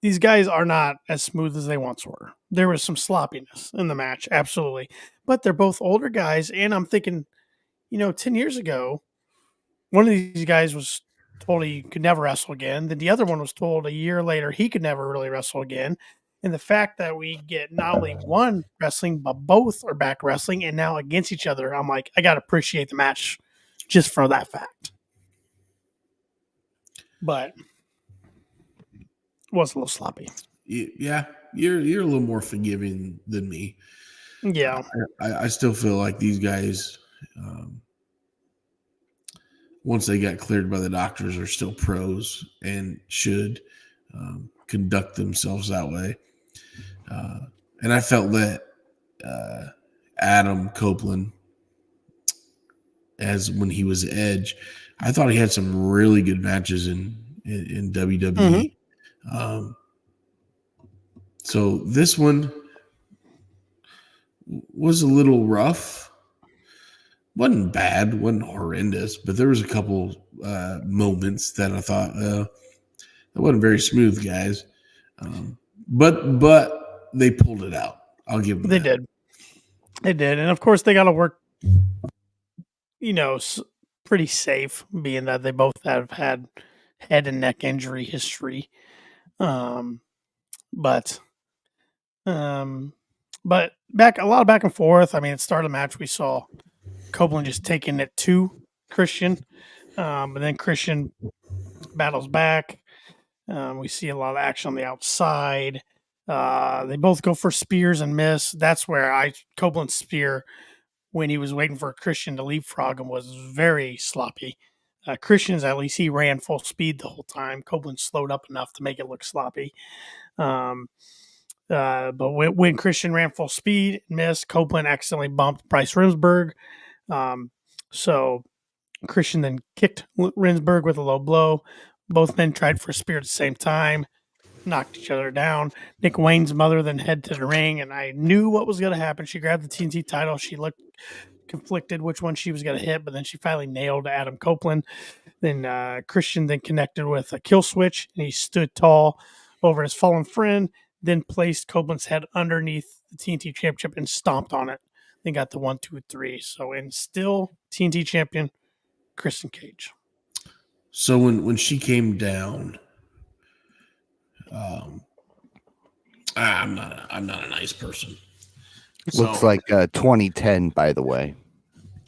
these guys are not as smooth as they once were. There was some sloppiness in the match, absolutely, but they're both older guys, and I'm thinking, 10 years ago, one of these guys was told he could never wrestle again. Then the other one was told a year later he could never really wrestle again. And the fact that we get not only one wrestling, but both are back wrestling and now against each other, I'm like, I got to appreciate the match just for that fact. But it was a little sloppy. Yeah, you're a little more forgiving than me. Yeah. I still feel like these guys, once they got cleared by the doctors, are still pros and should conduct themselves that way. And I felt that Adam Copeland, as when he was Edge, I thought he had some really good matches in WWE. Mm-hmm. So this one was a little rough. Wasn't bad, wasn't horrendous, but there was a couple moments that I thought that wasn't very smooth, guys. But they pulled it out. I'll give them that. They did. And of course they got to work, pretty safe, being that they both have had head and neck injury history. But back a lot of back and forth. I mean, at the start of the match, we saw Copeland just taking it to Christian, but then Christian battles back. We see a lot of action on the outside. They both go for spears and miss. That's where Copeland's spear, when he was waiting for Christian to leapfrog him, was very sloppy. Christian's, at least he ran full speed the whole time. Copeland slowed up enough to make it look sloppy. But when Christian ran full speed and missed, Copeland accidentally bumped Bryce Remsburg. So Christian then kicked Remsburg with a low blow. Both men tried for a spear at the same time, knocked each other down. Nick Wayne's mother then headed to the ring, and I knew what was going to happen. She grabbed the TNT title. She looked conflicted which one she was going to hit, but then she finally nailed Adam Copeland. Then Christian then connected with a kill switch, and he stood tall over his fallen friend, then placed Copeland's head underneath the TNT championship and stomped on it. Then got the 1, 2, 3. So, and still TNT champion, Christian Cage. So when she came down, I'm not a nice person. Looks like 2010, by the way.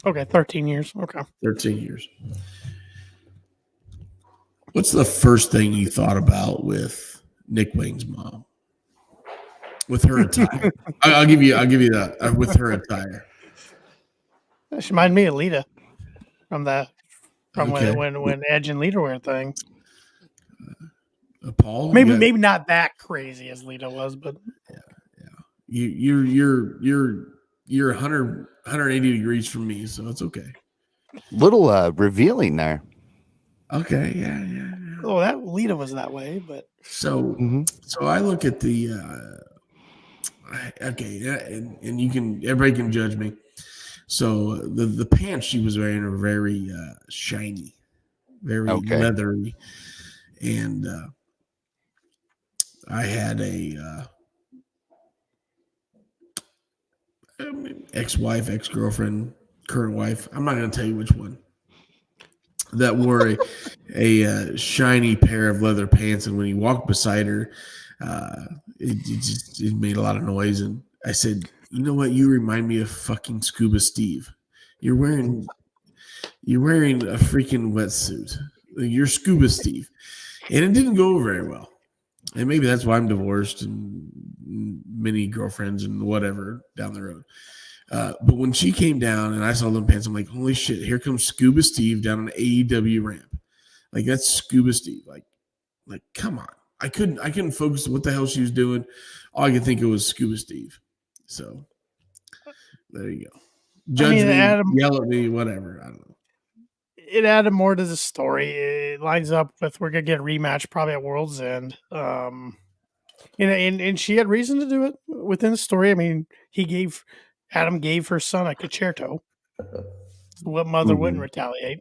Okay, 13 years. Okay. 13 years. What's the first thing you thought about with Nick Wayne's mom? With her attire. I'll give you that. With her attire. She reminded me of Lita from when Edge and Lita were a thing. Paul? Maybe not that crazy as Lita was, but You're 180 degrees from me, so it's okay. Little revealing there. Okay, yeah. Oh, that Lita was that way, but so I look at the and everybody can judge me. So the pants she was wearing are very shiny, very leathery, and I had a ex-wife, ex-girlfriend, current wife. I'm not going to tell you which one. That wore a shiny pair of leather pants, and when he walked beside her, it made a lot of noise. And I said, "You know what? You remind me of fucking Scuba Steve. You're wearing a freaking wetsuit. You're Scuba Steve." And it didn't go very well. And maybe that's why I'm divorced and many girlfriends and whatever down the road. But when she came down and I saw them pants, I'm like, holy shit, here comes Scuba Steve down an AEW ramp. Like, that's Scuba Steve. Like, come on. I couldn't focus on what the hell she was doing. All I could think it was Scuba Steve. So there you go. Judge me, yell at me, whatever. I don't know. It added more to the story. It lines up with we're gonna get a rematch probably at World's End. And she had reason to do it within the story. I mean, Adam gave her son a concerto. What mother wouldn't retaliate?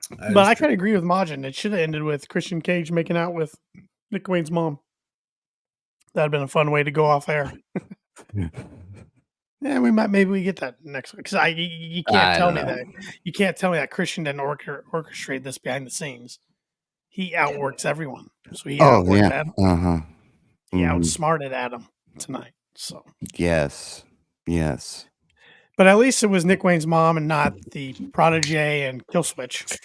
But I kind of agree with Majin. It should have ended with Christian Cage making out with Nick Wayne's mom. That'd been a fun way to go off air. Yeah, maybe we get that next week because you can't tell me that you can't tell me that Christian didn't orchestrate this behind the scenes. He outworks everyone, so he outworked Adam. He outsmarted Adam tonight. So yes. But at least it was Nick Wayne's mom and not the Prodigy and Killswitch.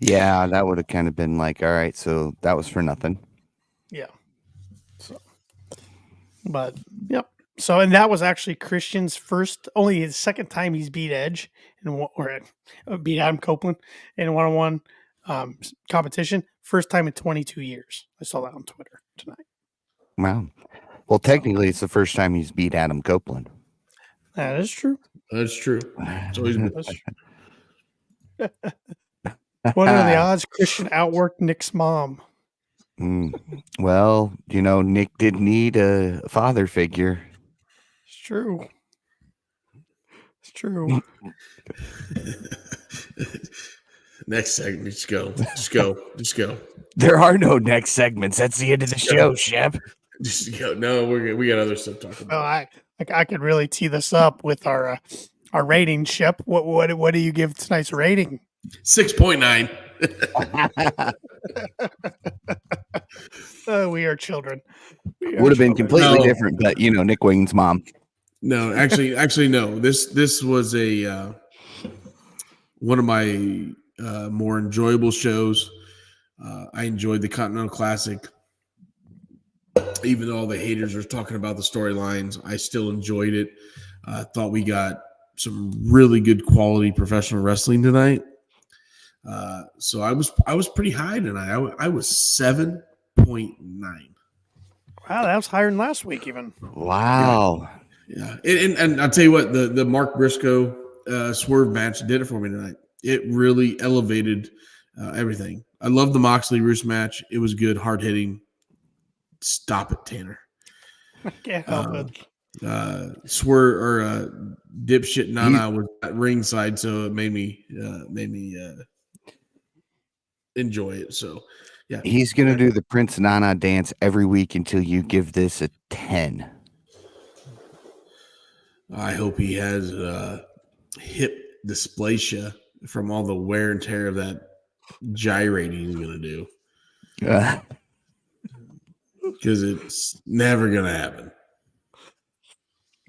Yeah, that would have kind of been like, all right, so that was for nothing. Yeah. So, but yep. So, and that was actually Christian's only his second time he's beat Edge or beat Adam Copeland in a one-on-one competition. First time in 22 years. I saw that on Twitter tonight. Wow. Well, technically, it's the first time he's beat Adam Copeland. That is true. That's true. It's always been. What are the odds Christian outworked Nick's mom? Well, Nick did need a father figure. It's true. It's true. Next segment. Just go. There are no next segments. That's the end of the show, Shep. Just go. No, we got other stuff to talk about. Well, I could really tee this up with our rating, Shep. What do you give tonight's rating? 6.9. We are children. Would have been completely different, but Nick Wayne's mom. No, actually, no. This was a one of my more enjoyable shows. I enjoyed the Continental Classic. Even though all the haters are talking about the storylines, I still enjoyed it. I thought we got some really good quality professional wrestling tonight. So I was pretty high tonight. I was 7.9. Wow, that was higher than last week even. Wow. Yeah. And I'll tell you what, the Mark Briscoe swerve match did it for me tonight. It really elevated everything. I love the Moxley Roos match. It was good, hard hitting. Stop it, Tanner. I can't help it. Dipshit Nana was at ringside, so it made me enjoy it. So yeah, he's gonna do the Prince Nana dance every week until you give this a 10. I hope he has hip dysplasia from all the wear and tear of that gyrating he's gonna do. Because it's never gonna happen.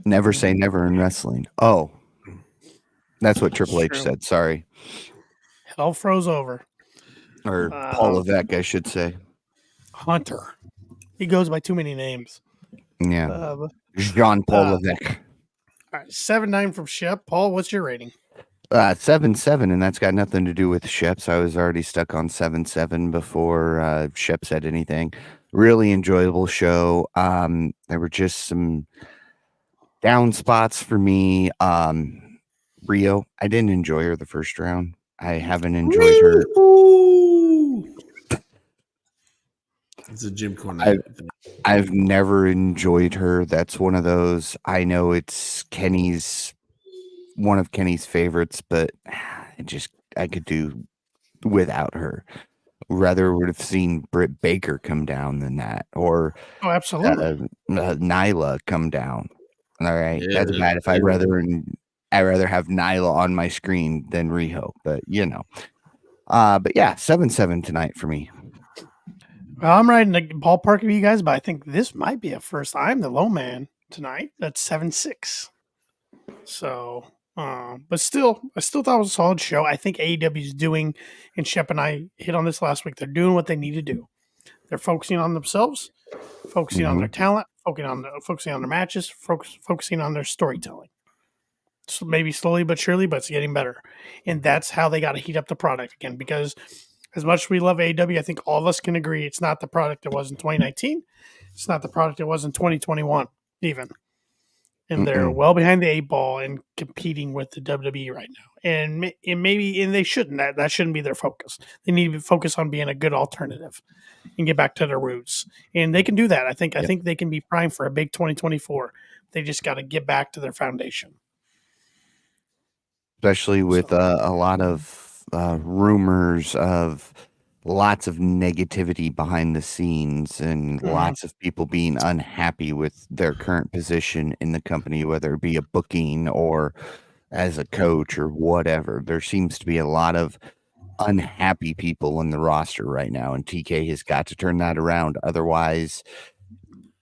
Never say never in wrestling. Oh, that's what Triple H said. Sorry. Hell froze over. Or Paul Levesque, I should say. Hunter. He goes by too many names. Yeah. Jean-Paul Levesque. All right, 7.9 from Shep. Paul, what's your rating? 7.7, and that's got nothing to do with Shep's. I was already stuck on 7.7 before Shep said anything. Really enjoyable show. There were just some down spots for me. Rio, I didn't enjoy her the first round. I haven't enjoyed her. It's a Jim Cornette. I've never enjoyed her. That's one of those. I know it's one of Kenny's favorites, but I could do without her. Rather would have seen Britt Baker come down than that, or absolutely Nyla come down. All right, yeah, that's bad. If I'd rather have Nyla on my screen than Riho, but but yeah, 7.7 tonight for me. Well, I'm right in the ballpark of you guys, but I think this might be a first. I'm the low man tonight. That's 7.6. So But still, I still thought it was a solid show. I think AEW is doing, and Shep and I hit on this last week, they're doing what they need to do. They're focusing on themselves, focusing on their talent, focusing on their matches, focusing on their storytelling. So maybe slowly but surely, but it's getting better. And that's how they got to heat up the product again. Because as much as we love AEW, I think all of us can agree it's not the product it was in 2019. It's not the product it was in 2021, even. And they're well behind the 8 ball and competing with the WWE right now. And they shouldn't. That shouldn't be their focus. They need to focus on being a good alternative and get back to their roots. And they can do that. I think they can be primed for a big 2024. They just got to get back to their foundation. Especially with a lot of rumors of lots of negativity behind the scenes and lots of people being unhappy with their current position in the company, whether it be a booking or as a coach or whatever. There seems to be a lot of unhappy people in the roster right now, and TK has got to turn that around. Otherwise,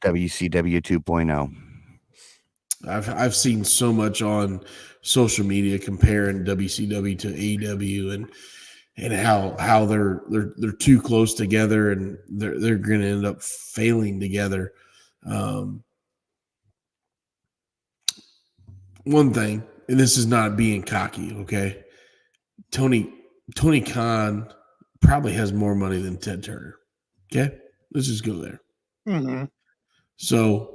WCW 2.0. I've seen so much on social media comparing WCW to AEW and how they're too close together and they're going to end up failing together. One thing, and this is not being cocky, okay? Tony Khan probably has more money than Ted Turner. Okay, let's just go there. So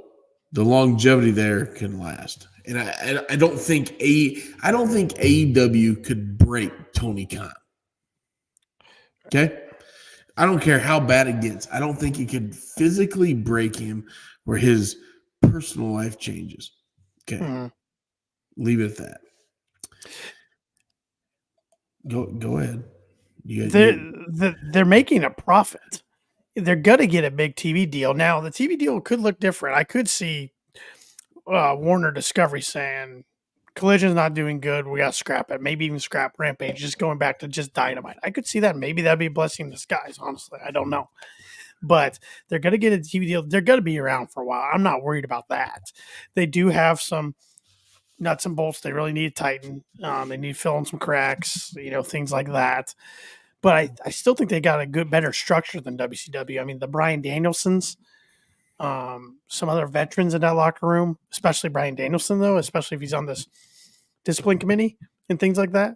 the longevity there can last, and I don't think AEW could break Tony Khan. Okay, I don't care how bad it gets. I don't think it could physically break him where his personal life changes. Okay, leave it at that. Go ahead. They're making a profit. They're gonna get a big TV deal. Now the TV deal could look different. I could see Warner Discovery saying Collision's not doing good. We got to scrap it. Maybe even scrap Rampage. Just going back to just Dynamite. I could see that. Maybe that'd be a blessing in disguise. Honestly, I don't know. But they're gonna get a TV deal. They're gonna be around for a while. I'm not worried about that. They do have some nuts and bolts they really need to tighten. They need to fill in some cracks, things like that. But I still think they got a better structure than WCW. I mean, the Bryan Danielsons, some other veterans in that locker room, especially Bryan Danielson, though, especially if he's on this discipline committee and things like that.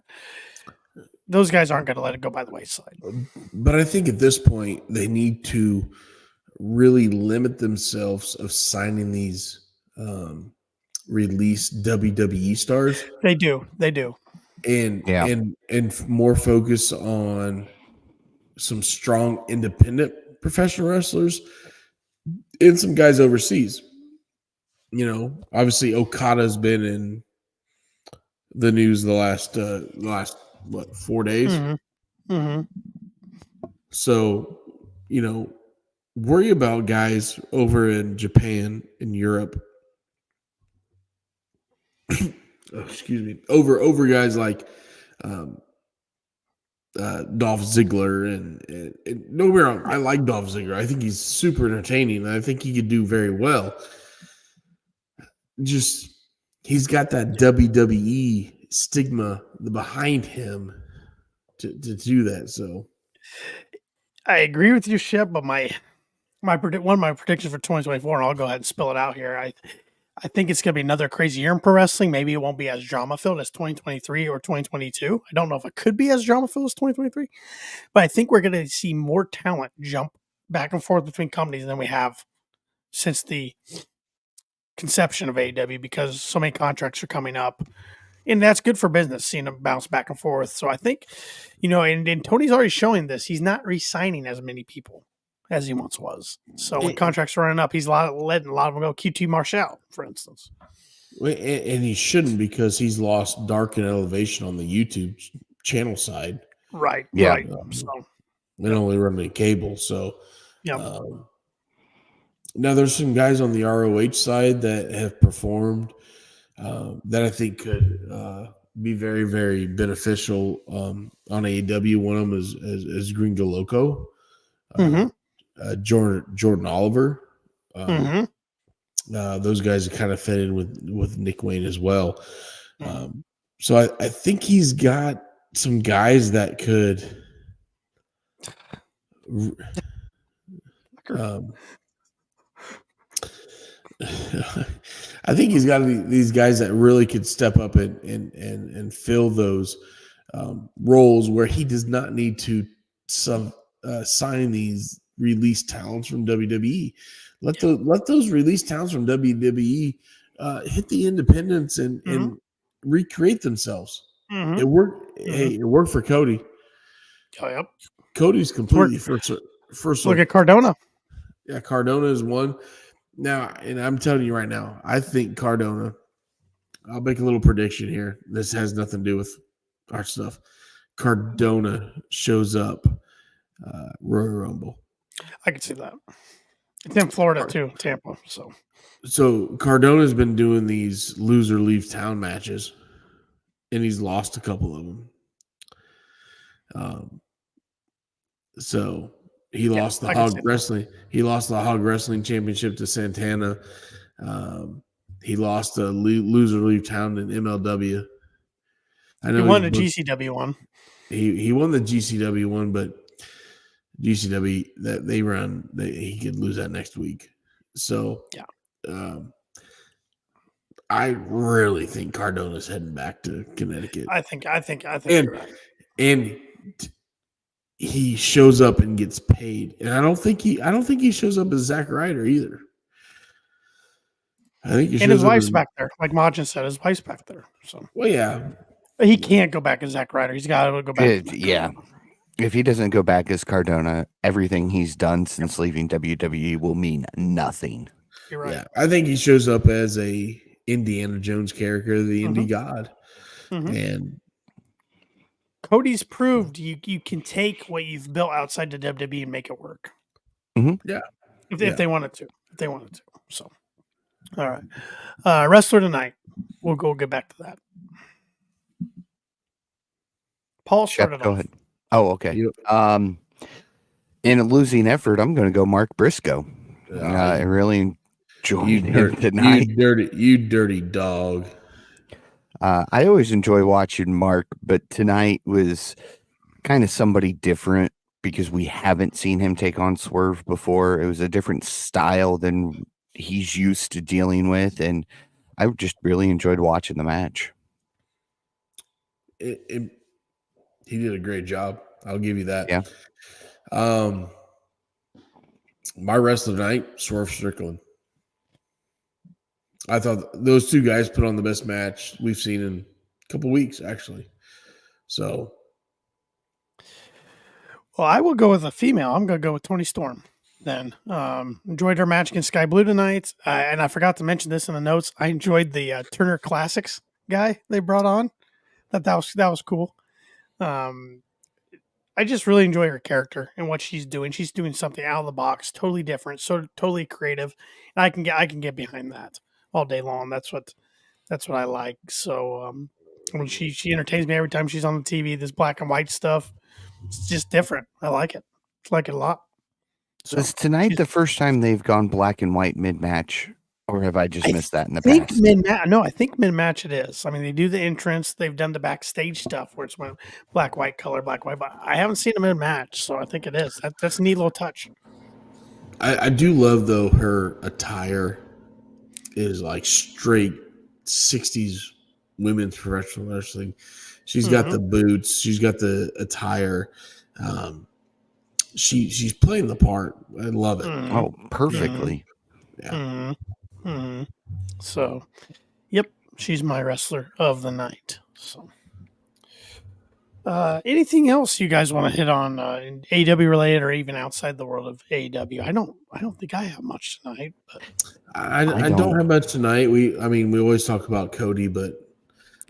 Those guys aren't going to let it go by the wayside. But I think at this point, they need to really limit themselves of signing these released WWE stars. They do. And more focus on some strong independent professional wrestlers and some guys overseas. Obviously Okada's been in the news the last 4 days. So, worry about guys over in Japan and Europe. Excuse me. Over guys like Dolph Ziggler and no me wrong, I like Dolph Ziggler. I think he's super entertaining. And I think he could do very well. Just he's got that WWE stigma behind him to do that. So I agree with you, Shep. But one of my predictions for 2024, and I'll go ahead and spill it out here. I think it's going to be another crazy year in pro wrestling. Maybe it won't be as drama-filled as 2023 or 2022. I don't know if it could be as drama-filled as 2023, but I think we're going to see more talent jump back and forth between companies than we have since the conception of AEW because so many contracts are coming up. And that's good for business, seeing them bounce back and forth. So I think, and Tony's already showing this. He's not re-signing as many people as he once was. So when contracts are running up, he's letting a lot of them go. QT Marshall, for instance. And he shouldn't because he's lost Dark and Elevation on the YouTube channel side. Right. Yeah. Right. And only running cable. So now there's some guys on the ROH side that have performed that I think could be very, very beneficial on AEW. One of them is Gringo Loco. Jordan Oliver. Those guys are kind of fit in with Nick Wayne as well. So I think he's got some guys that could. I think he's got these guys that really could step up and fill those roles where he does not need to sign these release talents from WWE. Let those release talents from WWE hit the independents and recreate themselves. Mm-hmm. It worked. Mm-hmm. Hey, it worked for Cody. Oh, yep. Cody's completely first. Look at Cardona. Yeah, Cardona is one. Now, and I'm telling you right now, I think Cardona. I'll make a little prediction here. This has nothing to do with our stuff. Cardona shows up Royal Rumble. I can see that. It's in Florida too, Tampa. So Cardona's been doing these loser leave town matches, and he's lost a couple of them. So he lost the Hog Wrestling. He lost the Hog Wrestling Championship to Santana. He lost the loser leave town in MLW. I know he won the GCW one. He won the GCW one, but GCW that they run, he could lose that next week. So yeah, I really think Cardona's heading back to Connecticut. I think and, you're right. And he shows up and gets paid, and I don't think he shows up as Zack Ryder either. I think he and his wife's back there, like Majin said. His wife's back there. So well, yeah, he can't go back as Zack Ryder. He's got to go back. Yeah. If he doesn't go back as Cardona, everything he's done since leaving WWE will mean nothing. You're right. Yeah, I think he shows up as a Indiana Jones character, the Indie God, and Cody's proved you can take what you've built outside the WWE and make it work. Yeah, if they wanted to, So, all right, wrestler tonight. We'll get back to that. Paul started Go off. ahead. Oh, okay. In a losing effort, I'm going to go Mark Briscoe. I really enjoyed him tonight. You dirty dog. I always enjoy watching Mark, but tonight was kind of somebody different because we haven't seen him take on Swerve before. It was a different style than he's used to dealing with, and I just really enjoyed watching the match. He did a great job. I'll give you that. Yeah. My wrestler tonight, Swerve Strickland. I thought those two guys put on the best match we've seen in a couple weeks, actually. So, well, I will go with a female. I'm going to go with Toni Storm. Then enjoyed her match against Sky Blue tonight, and I forgot to mention this in the notes. I enjoyed the Turner Classics guy they brought on. That was cool. I just really enjoy her character and what she's doing. She's doing something out of the box, totally different, so totally creative, and I can get behind that all day long. That's what I like. So I mean, she entertains me every time she's on the TV. This black and white stuff, it's just different. I like it. I like it a lot. So is tonight the first time they've gone black and white mid-match, or have I just missed that in the past? No, I think mid-match it is. I mean, they do the entrance. They've done the backstage stuff where it's went black, white, color, black, white. But I haven't seen them mid-match, so I think it is. That's a neat little touch. I do love, though, her attire is like straight 60s women's professional wrestling. She's got the boots. She's got the attire. She's playing the part. I love it. Oh, perfectly. Yeah. So, yep, she's my wrestler of the night. So, anything else you guys want to hit on in AEW related or even outside the world of AEW? I don't think I have much tonight. But I don't have much tonight. We always talk about Cody, but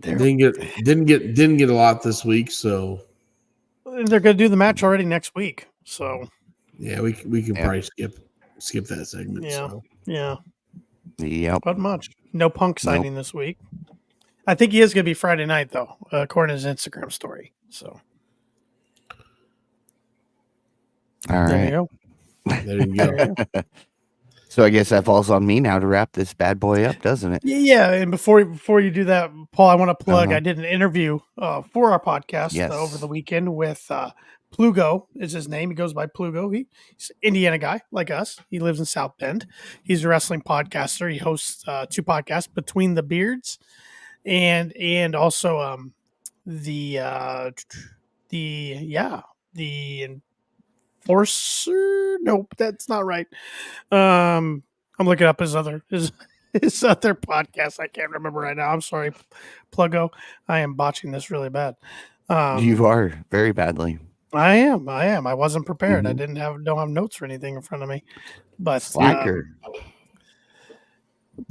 didn't get a lot this week. So they're going to do the match already next week. So yeah, we can probably skip that segment. Yeah. Yep. Not much. No Punk sighting this week. I think he is going to be Friday night, though, according to his Instagram story. So, all right. There you go. So I guess that falls on me now to wrap this bad boy up, doesn't it? Yeah, and before you do that, Paul, I want to plug. I did an interview for our podcast over the weekend with Plugo is his name. He goes by Plugo. He's an Indiana guy like us. He lives in South Bend. He's a wrestling podcaster. He hosts 2 podcasts, Between the Beards, and also the Enforcer. Nope, that's not right. I'm looking up his other podcast. I can't remember right now. I'm sorry, Pluggo. I am botching this really bad. You are very badly. I am. I wasn't prepared. I don't have notes or anything in front of me. But slacker.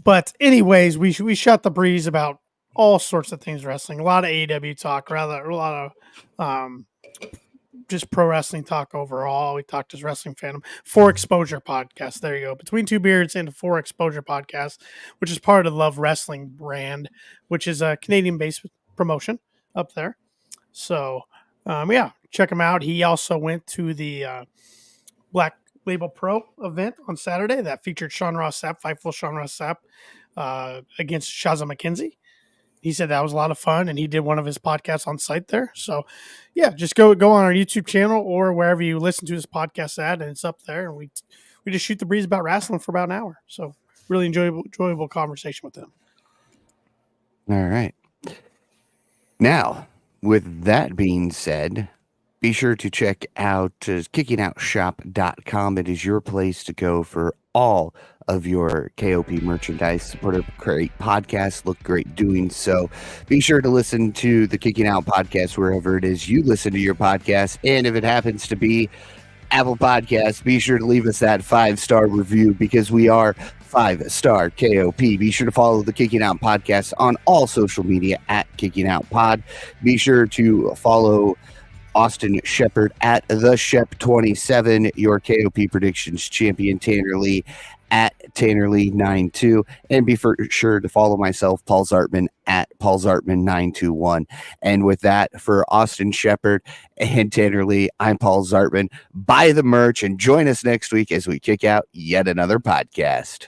But anyways, we shot the breeze about all sorts of things wrestling. A lot of AEW talk, a lot of just pro wrestling talk overall. We talked as wrestling fandom. 4 Exposure podcast. There you go. Between Two Beards and 4 Exposure podcast, which is part of the Love Wrestling brand, which is a Canadian-based promotion up there. So, check him out. He also went to the Black Label Pro event on Saturday that featured Sean Ross Sapp, Fightful Sean Ross Sapp, against Shaza McKenzie. He said that was a lot of fun, and he did one of his podcasts on site there. So, yeah, just go on our YouTube channel or wherever you listen to this podcast at, and it's up there. And we just shoot the breeze about wrestling for about an hour. So, really enjoyable conversation with him. All right. Now, with that being said, be sure to check out kickingOutShop.com. It is your place to go for all of your KOP merchandise. Support a great podcast, look great doing so. Be sure to listen to the Kicking Out podcast wherever it is you listen to your podcast. And if it happens to be Apple Podcasts, be sure to leave us that 5-star review because we are 5-star KOP. Be sure to follow the Kicking Out podcast on all social media at Kicking Out Pod. Be sure to follow Austin Shepard at the Shep27, your KOP predictions champion, Tanner Lee at Tanner Lee 92, and be sure to follow myself, Paul Zartman, at Paul Zartman 921. And with that, for Austin Shepard and Tanner Lee, I'm Paul Zartman. Buy the merch and join us next week as we kick out yet another podcast.